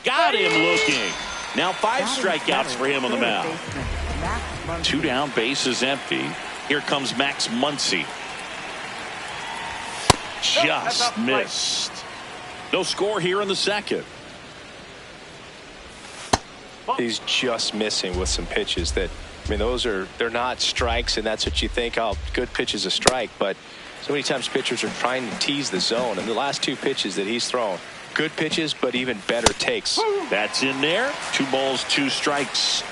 Got him looking. Now 5 strikeouts for him on the mound. 2 down, bases empty. Here comes Max Muncy. Just missed. No score here in the second. He's just missing with some pitches that, I mean, they're not strikes, and that's what you think, oh, good pitch is a strike. But so many times pitchers are trying to tease the zone, and the last 2 pitches that he's thrown, good pitches, but even better takes. That's in there. 2 balls, 2 strikes.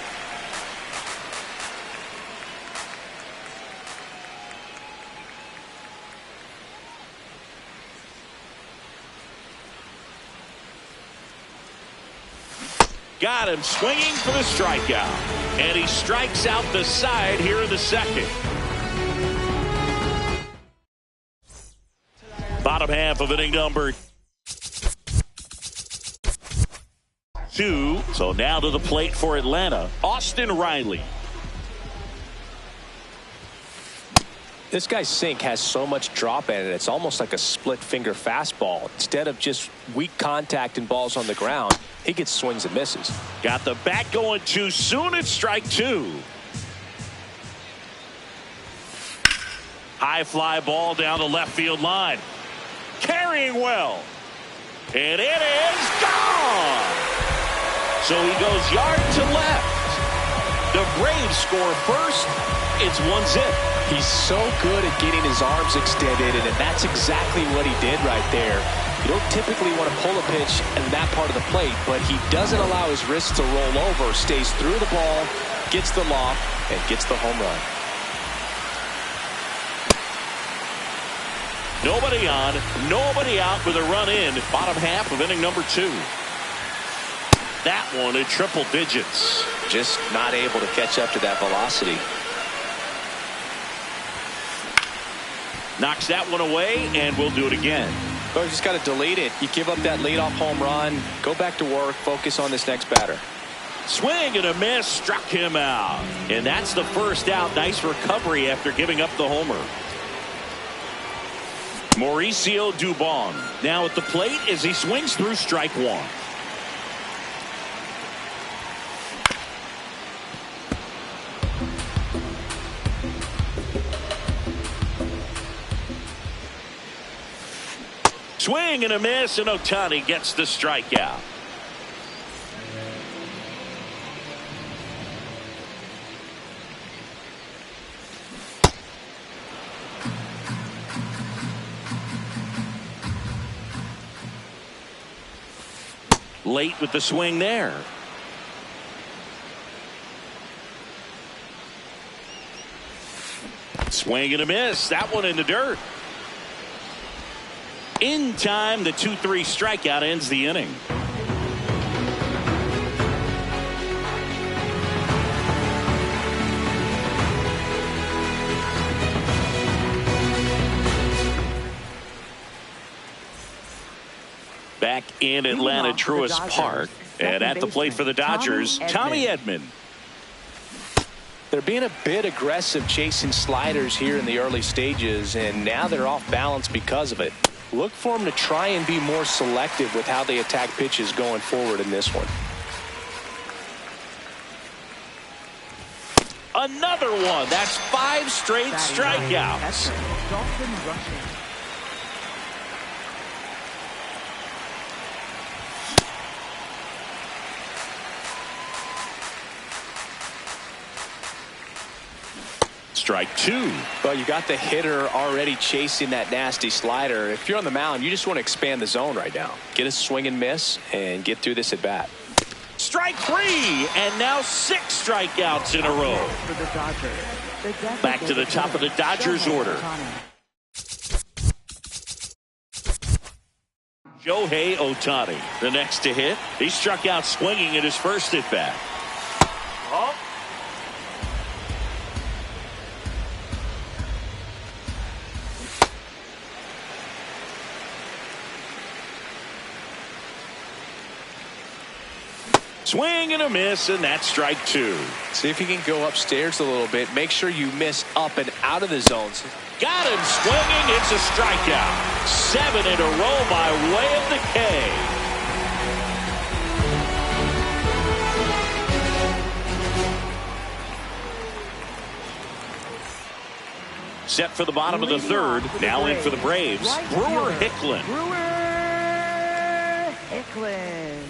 Got him swinging for the strikeout. And he strikes out the side here in the second. Bottom half of inning number 2. So now to the plate for Atlanta, Austin Riley. This guy's sink has so much drop in it, it's almost like a split finger fastball. Instead of just weak contact and balls on the ground, he gets swings and misses. Got the bat going too soon. It's strike 2. High fly ball down the left field line. Carrying well. And it is gone. So he goes yard to left. The Braves score first. It's 1-0. He's so good at getting his arms extended, and that's exactly what he did right there. You don't typically want to pull a pitch in that part of the plate, but he doesn't allow his wrist to roll over, stays through the ball, gets the loft, and gets the home run. Nobody on, nobody out with a run in. Bottom half of inning number 2. That one in triple digits. Just not able to catch up to that velocity. Knocks that one away, and we'll do it again. But you just got to delete it. You give up that leadoff home run, go back to work, focus on this next batter. Swing and a miss, struck him out. And that's the first out. Nice recovery after giving up the homer. Mauricio Dubon now at the plate as he swings through strike 1. Swing and a miss, and Ohtani gets the strikeout. Late with the swing there. Swing and a miss. That one in the dirt. In time, the 2-3 strikeout ends the inning. Back in Atlanta, Truist Park, and at the plate for the Dodgers, Tommy Edman. They're being a bit aggressive chasing sliders here in the early stages, and now they're off balance because of it. Look for them to try and be more selective with how they attack pitches going forward in this one. Another one. That's 5 straight strikeouts. strike two. Well, you got the hitter already chasing that nasty slider. If you're on the mound, you just want to expand the zone right now. Get a swing and miss and get through this at bat. Strike three, and now 6 strikeouts in a row. For the Dodgers. Back to the top of the Dodgers order. Shohei Ohtani, the next to hit. He struck out swinging at his first at bat. Oh. Swing and a miss, and that's strike two. See if you can go upstairs a little bit. Make sure you miss up and out of the zones. Got him swinging. It's a strikeout. 7 in a row by way of the K. Set for the bottom of the third. Now in for the Braves. Brewer Hicklin. Brewer Hicklin.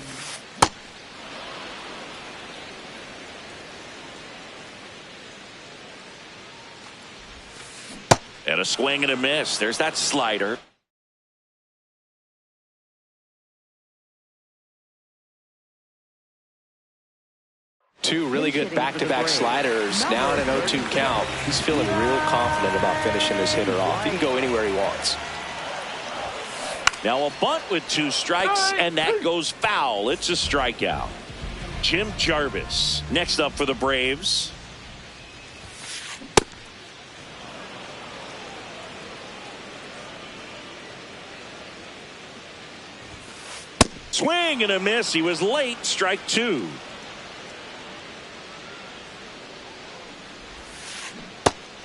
And a swing and a miss. There's that slider. Two really good back-to-back sliders. Now in an 0-2 count. He's feeling real confident about finishing this hitter off. He can go anywhere he wants. Now a bunt with 2 strikes, and that goes foul. It's a strikeout. Jim Jarvis next up for the Braves. Swing and a miss. He was late. Strike 2.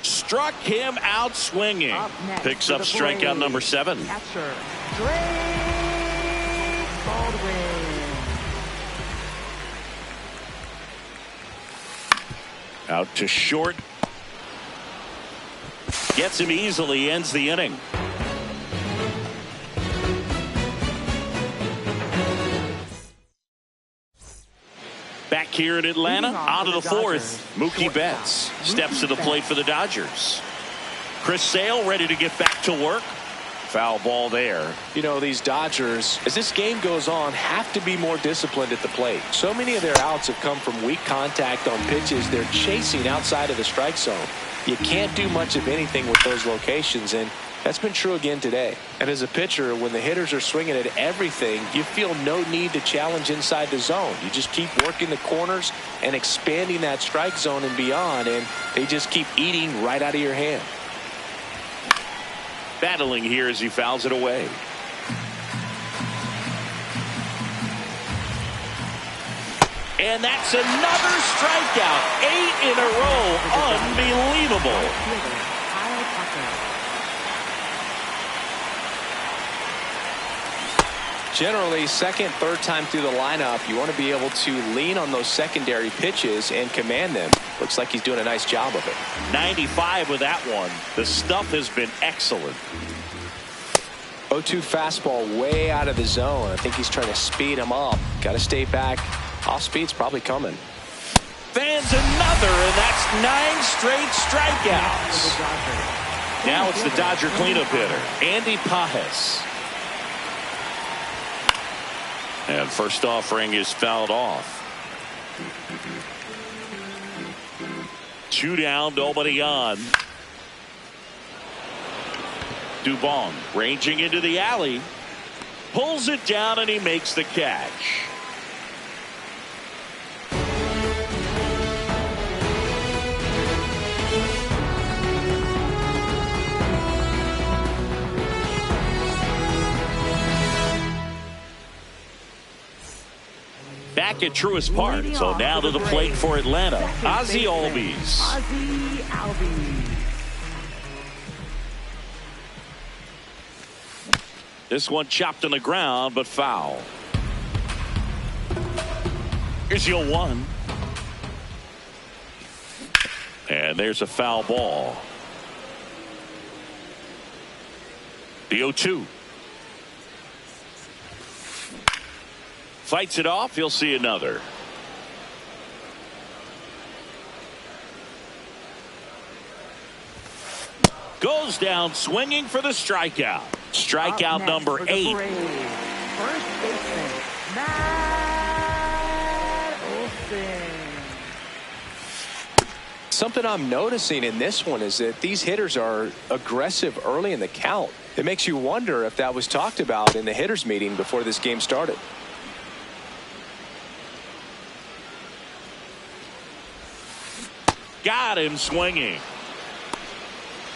Struck him out swinging. Picks up strikeout number 7. Catcher, Drake Baldwin. Out to short. Gets him easily. Ends the inning. Back here in Atlanta, out of the fourth, Mookie Betts steps to the plate for the Dodgers. Chris Sale ready to get back to work. Foul ball there. You know, these Dodgers, as this game goes on, have to be more disciplined at the plate. So many of their outs have come from weak contact on pitches they're chasing outside of the strike zone. You can't do much of anything with those locations, and that's been true again today. And as a pitcher, when the hitters are swinging at everything, you feel no need to challenge inside the zone. You just keep working the corners and expanding that strike zone and beyond, and they just keep eating right out of your hand. Battling here as he fouls it away. And that's another strikeout. 8 in a row. Unbelievable. Generally, second, third time through the lineup, you want to be able to lean on those secondary pitches and command them. Looks like he's doing a nice job of it. 95 with that one. The stuff has been excellent. 0-2 fastball way out of the zone. I think he's trying to speed him up. Got to stay back. Off speed's probably coming. Fans another, and that's 9 straight strikeouts. Now it's the Dodger cleanup hitter, Andy Pages. And first offering is fouled off. 2 down, nobody on. Dubon ranging into the alley. Pulls it down and he makes the catch. Back at Truist Park, so now to the plate for Atlanta, Ozzie Albies. Ozzie Albies. This one chopped on the ground, but foul. Here's the 0-1. And there's a foul ball. The 0-2. Fights it off. He'll see another. Goes down swinging for the strikeout. Strikeout number 8. First baseman, Matt Olson. Something I'm noticing in this one is that these hitters are aggressive early in the count. It makes you wonder if that was talked about in the hitters meeting before this game started. Got him swinging.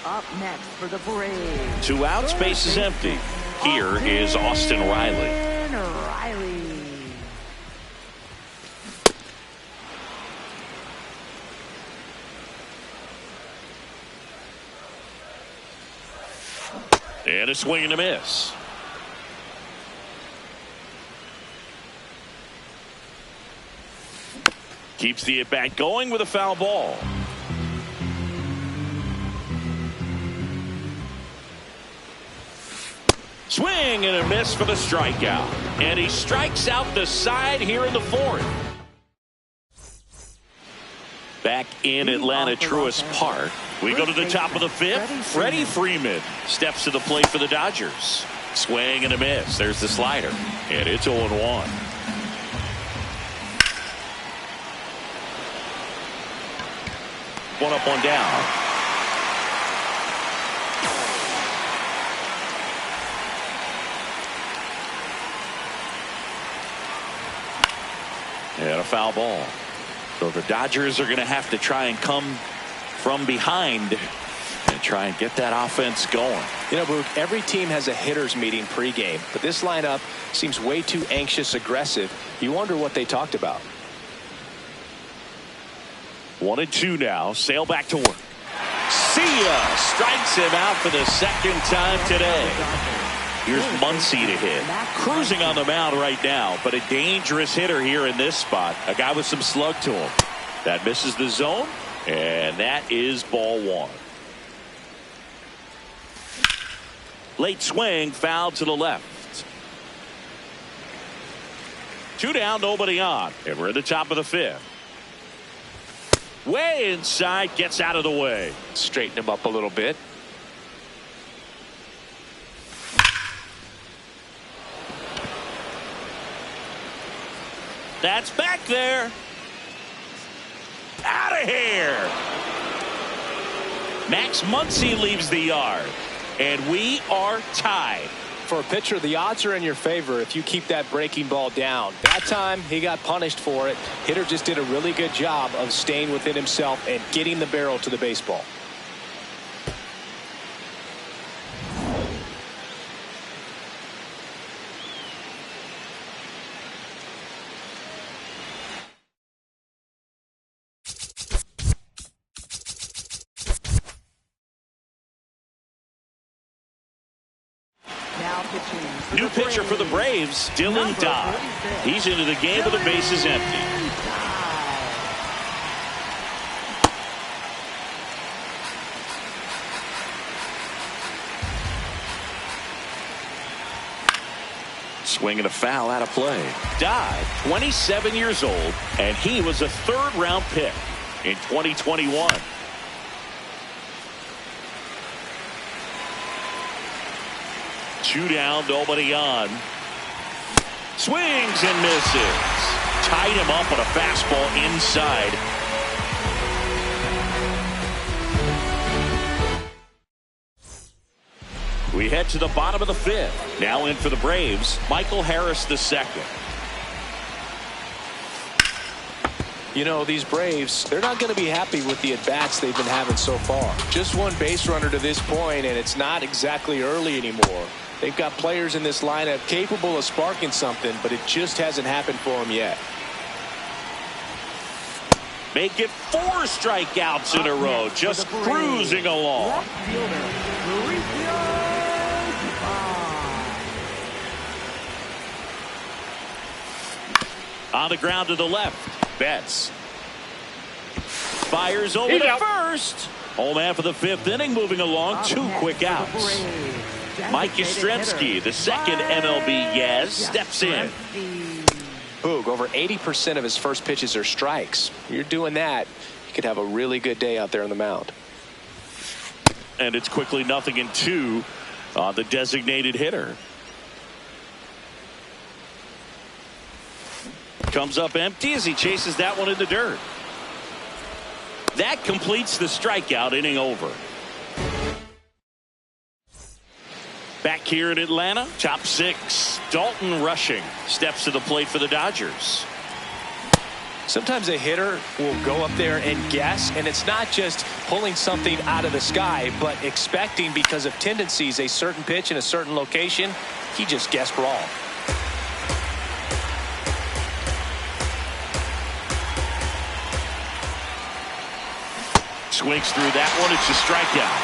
Up next for the Braves. 2 outs, base is empty. Here is Austin Riley. And a swing and a miss. Keeps the at-bat going with a foul ball. Swing and a miss for the strikeout. And he strikes out the side here in the 4th. Back in Atlanta Truist Park, we go to the top of the 5th. Freddie Freeman steps to the plate for the Dodgers. Swing and a miss. There's the slider. And it's 0-1. One up, one down. And a foul ball. So the Dodgers are going to have to try and come from behind and try and get that offense going. You know, Boog, every team has a hitters meeting pregame, but this lineup seems way too anxious, aggressive. You wonder what they talked about. 1-2 now. Sale back to work. See ya! Strikes him out for the 2nd time today. Here's Muncy to hit. Cruising on the mound right now, but a dangerous hitter here in this spot. A guy with some slug to him. That misses the zone, and that is ball 1. Late swing, foul to the left. 2 down, nobody on, and we're at the top of the 5th. Way inside, gets out of the way. Straighten him up a little bit. That's back there. Out of here. Max Muncy leaves the yard. And we are tied. For a pitcher, the odds are in your favor if you keep that breaking ball down. That time, he got punished for it. Hitter just did a really good job of staying within himself and getting the barrel to the baseball. New pitcher for the Braves, Dylan Dodd. He's into the game with the bases empty. Swing and a foul out of play. Dodd, 27 years old, and he was a 3rd-round pick in 2021. Two down, nobody on. Swings and misses. Tied him up on a fastball inside. We head to the bottom of the 5th. Now in for the Braves, Michael Harris II. You know, these Braves, they're not going to be happy with the at-bats they've been having so far. Just one base runner to this point, and it's not exactly early anymore. They've got players in this lineup capable of sparking something, but it just hasn't happened for them yet. Make it 4 strikeouts in a row, just cruising along. On the ground to the left, Betts. Fires over to first. Home half of the 5th inning, moving along, 2 quick outs. Mike Yastrzemski, the second MLB Yaz, steps in. Boog, over 80% of his first pitches are strikes. You're doing that, you could have a really good day out there on the mound. and it's quickly 0-2 on the designated hitter. Comes up empty as he chases that one in the dirt. That completes the strikeout. Inning over. Back here in Atlanta, top 6. Dalton Rushing steps to the plate for the Dodgers. Sometimes a hitter will go up there and guess, and it's not just pulling something out of the sky, but expecting, because of tendencies, a certain pitch in a certain location. He just guessed wrong. Swings through that one. It's a strikeout.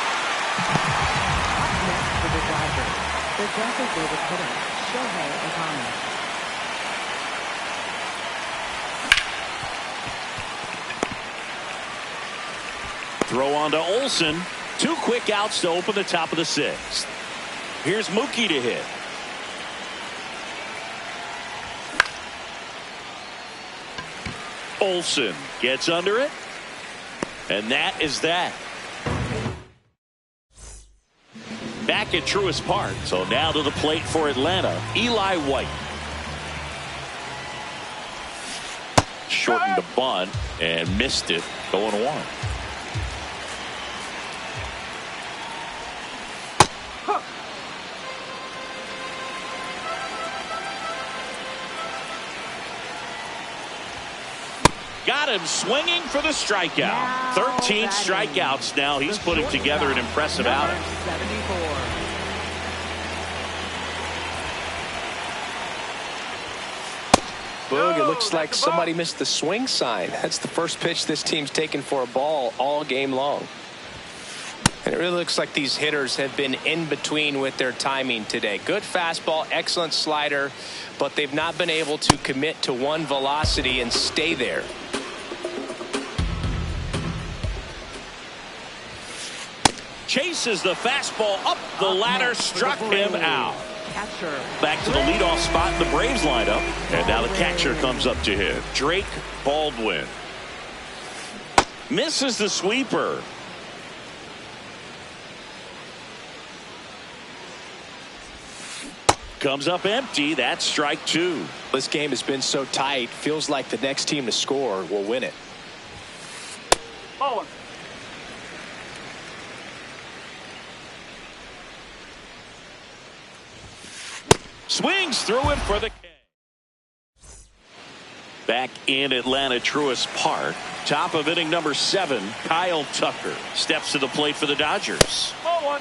Next for the Dodgers, the designated hitter, SHOW26. Throw on to Olsen. 2 quick outs to open the top of the 6th. Here's Mookie to hit. Olsen gets under it. And that is that. Back at Truist Park. So now to the plate for Atlanta, Eli White. Shortened the bunt and missed it. 0-1. Got him swinging for the strikeout. 13 strikeouts now. He's putting together an impressive outing. 74. Boog, it looks like somebody missed the swing sign. That's the first pitch this team's taken for a ball all game long. And it really looks like these hitters have been in between with their timing today. Good fastball, excellent slider, but they've not been able to commit to one velocity and stay there. Chases the fastball up the ladder, struck him out. Back to the leadoff spot in the Braves lineup, and now the catcher comes up to hit. Drake Baldwin misses the sweeper. Comes up empty. That's strike 2. This game has been so tight. Feels like the next team to score will win it. Oh. Swings through it for the K. Back in Atlanta, Truist Park. Top of inning number 7, Kyle Tucker steps to the plate for the Dodgers. 0-1.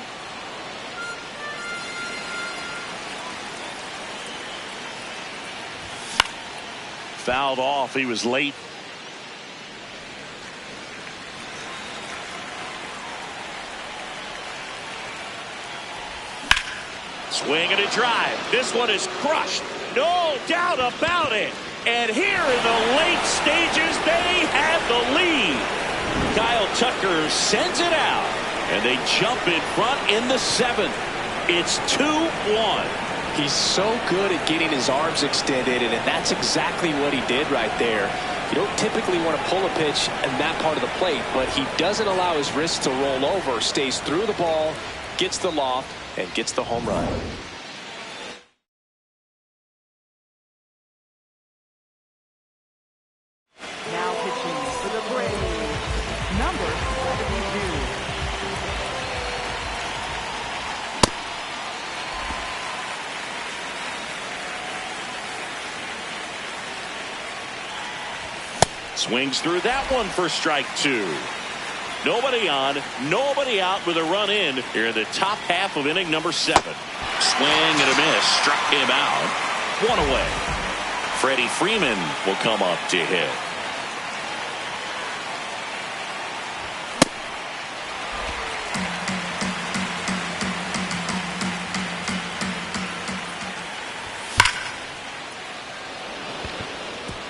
Fouled off. He was late. Swing and a drive. This one is crushed. No doubt about it. And here in the late stages, they have the lead. Kyle Tucker sends it out, and they jump in front in the 7th. It's 2-1. He's so good at getting his arms extended, and that's exactly what he did right there. You don't typically want to pull a pitch in that part of the plate, but he doesn't allow his wrist to roll over, stays through the ball, gets the loft, and gets the home run. Now pitching for the Braves, number 72. Swings through that one for strike 2. Nobody on, nobody out with a run in here in the top half of inning number 7. Swing and a miss, struck him out. 1 away. Freddie Freeman will come up to hit.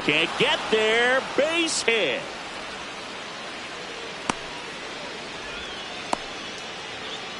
Can't get there. Base hit.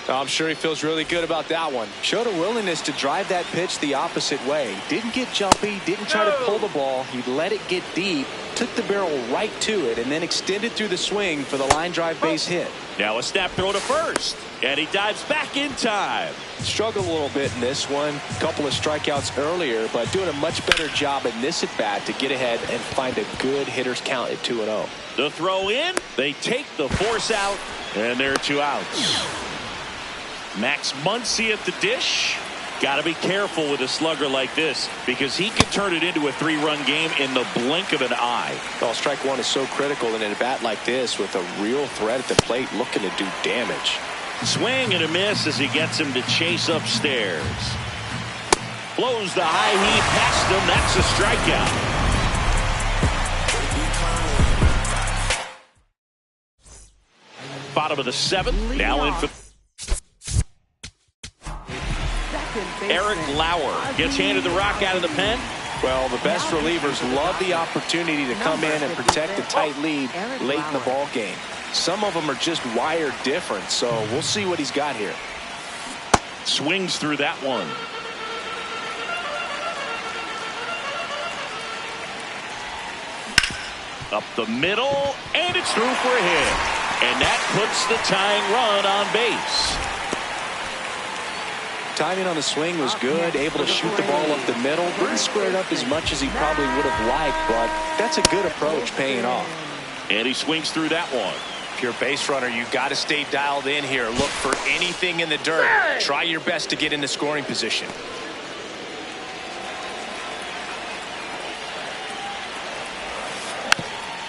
I'm sure he feels really good about that one. Showed a willingness to drive that pitch the opposite way. Didn't get jumpy, didn't try to pull the ball. He let it get deep, took the barrel right to it and then extended through the swing for the line drive base hit. Now a snap throw to first, and he dives back in time. Struggled a little bit in this one. A couple of strikeouts earlier, but doing a much better job in this at bat to get ahead and find a good hitter's count at 2-0. The throw in, they take the force out, and there are 2 outs. Max Muncy at the dish. Got to be careful with a slugger like this because he can turn it into a 3-run game in the blink of an eye. Well, strike one is so critical in a bat like this with a real threat at the plate looking to do damage. Swing and a miss as he gets him to chase upstairs. Blows the high heat past him. That's a strikeout. Bottom of the 7th. Now in for Eric Lauer gets handed the rock out of the pen. Well, the best relievers love the opportunity to come in and protect a tight lead late in the ball game. Some of them are just wired different, so we'll see what he's got here. Swings through that one. Up the middle, and it's through for a hit. And that puts the tying run on base. Timing on the swing was good, able to shoot the ball up the middle. Didn't square it up as much as he probably would have liked, but that's a good approach paying off. And he swings through that one. If you're a base runner, you've got to stay dialed in here. Look for anything in the dirt. Try your best to get into scoring position.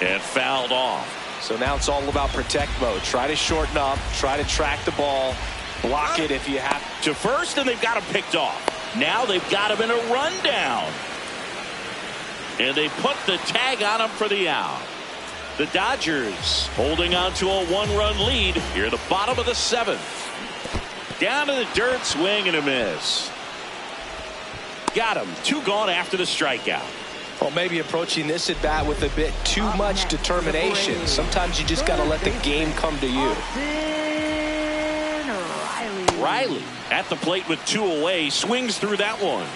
And fouled off. So now it's all about protect mode. Try to shorten up, try to track the ball. Block it if you have to first, and they've got him picked off. Now they've got him in a rundown. And they put the tag on him for the out. The Dodgers holding on to a 1-run lead here at the bottom of the 7th. Down to the dirt, swing and a miss. Got him. 2 gone after the strikeout. Well, maybe approaching this at bat with a bit too much determination. Sometimes you just got to let the game come to you. Riley at the plate with 2 away, swings through that one.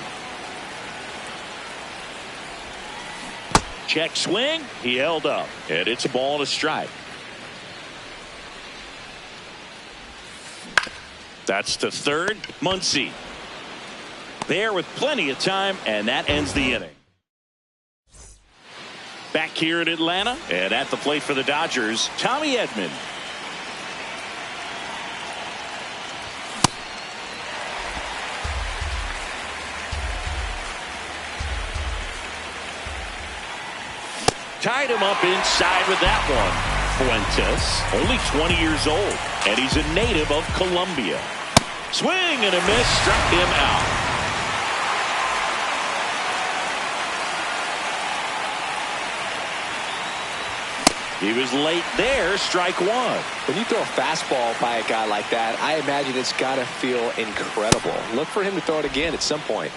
Check swing, he held up, and it's a ball and a strike. That's to third, Muncy. There with plenty of time, and that ends the inning. Back here in Atlanta, and at the plate for the Dodgers, Tommy Edman. Tied him up inside with that one. Fuentes, only 20 years old, and he's a native of Colombia. Swing and a miss, struck him out. He was late there, strike 1. When you throw a fastball by a guy like that, I imagine it's got to feel incredible. Look for him to throw it again at some point.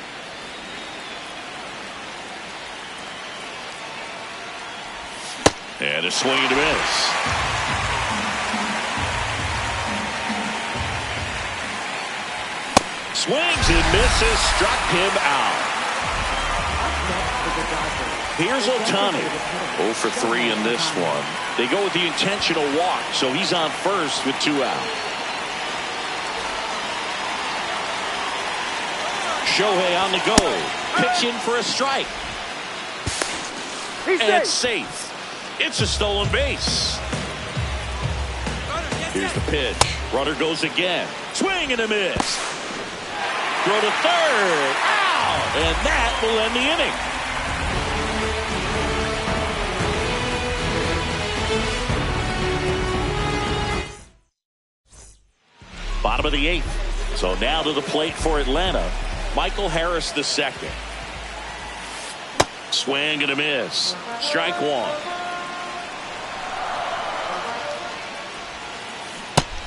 And a swing and a miss. Swings and misses, struck him out. Here's Ohtani. 0 for 3 in this one. They go with the intentional walk, so he's on first with 2 out. Shohei on the go. Pitch in for a strike. And it's safe. It's a stolen base. Here's the pitch. Runner goes again. Swing and a miss. Throw to third. Out. And that will end the inning. Bottom of the 8th. So now to the plate for Atlanta. Michael Harris II. Swing and a miss. Strike 1.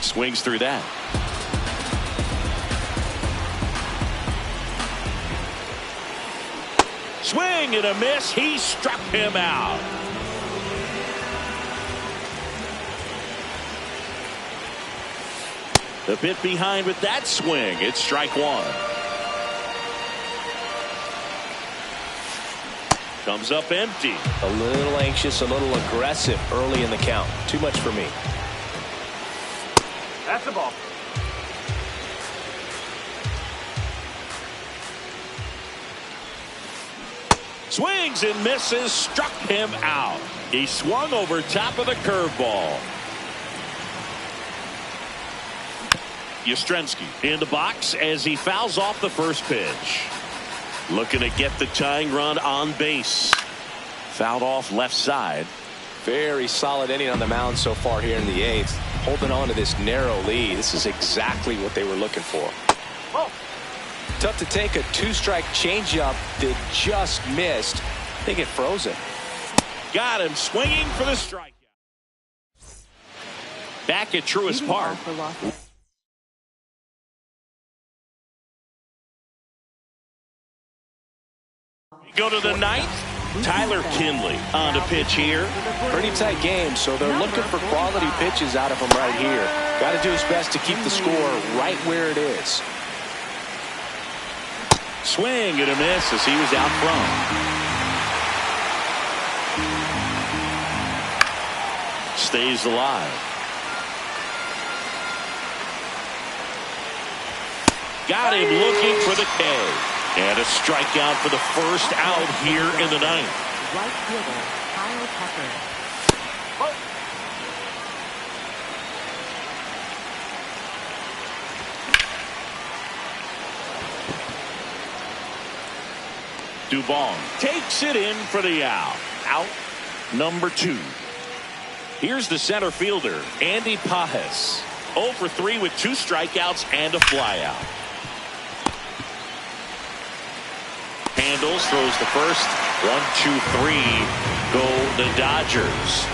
Swings through that. Swing and a miss. He struck him out. A bit behind with that swing. It's strike 1. Comes up empty. A little anxious, a little aggressive early in the count. Too much for me. That's the ball. Swings and misses, struck him out. He swung over top of the curveball. Yastrzemski in the box as he fouls off the first pitch. Looking to get the tying run on base. Fouled off left side. Very solid inning on the mound so far here in the 8th. Holding on to this narrow lead. This is exactly what they were looking for. Oh. Tough to take a 2-strike changeup that just missed. They get frozen. Got him swinging for the strikeout. Back at Truist Park. Go to the 9th. Tyler Kinley on the pitch here. Pretty tight game, so they're looking for quality pitches out of him right here. Got to do his best to keep the score right where it is. Swing and a miss as he was out front. Stays alive. Got him looking for the K. And a strikeout for the first out here in the 9th. Right fielder, Kyle Tucker. Oh. Dubon takes it in for the out. Out number 2. Here's the center fielder, Andy Pajes. 0 for 3 with 2 strikeouts and a flyout. Handles, throws the first. 1, 2, 3. Go the Dodgers.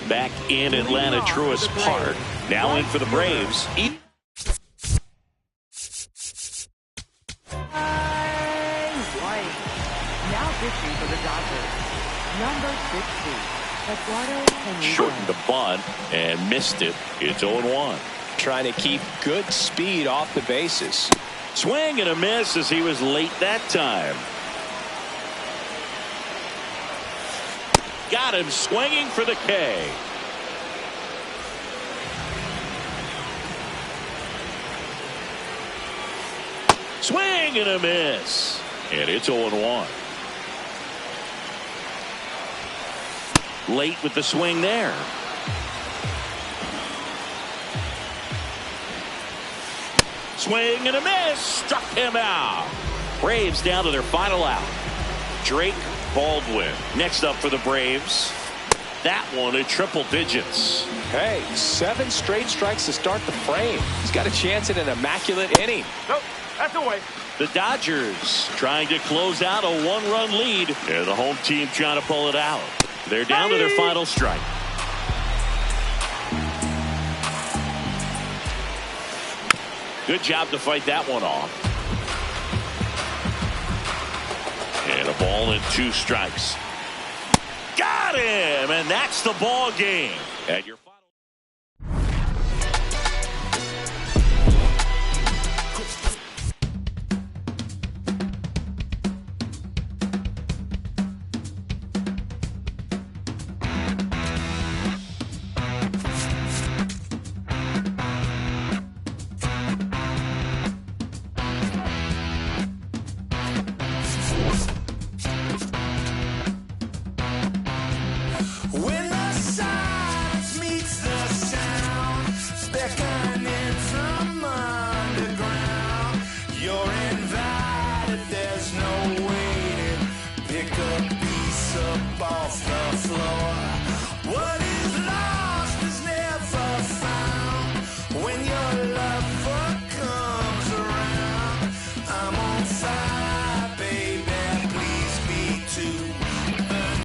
Back in Atlanta, Truist Park. Now in for the Braves. Now pitching for the Dodgers, number 60, Eduardo Henry. Shortened the bunt and missed it. It's 0-1. Trying to keep good speed off the bases. Swing and a miss as he was late that time. Got him swinging for the K. Swing and a miss. And it's 0-1. Late with the swing there. Swing and a miss. Struck him out. Braves down to their final out. Drake Baldwin next up for the Braves. That one in triple digits. Hey, 7 straight strikes to start the frame. He's got a chance at an immaculate inning. Nope, that's away. The Dodgers trying to close out a 1-run lead. And the home team trying to pull it out. They're down to their final strike. Good job to fight that one off. And a ball and 2 strikes. Got him! And that's the ball game. At your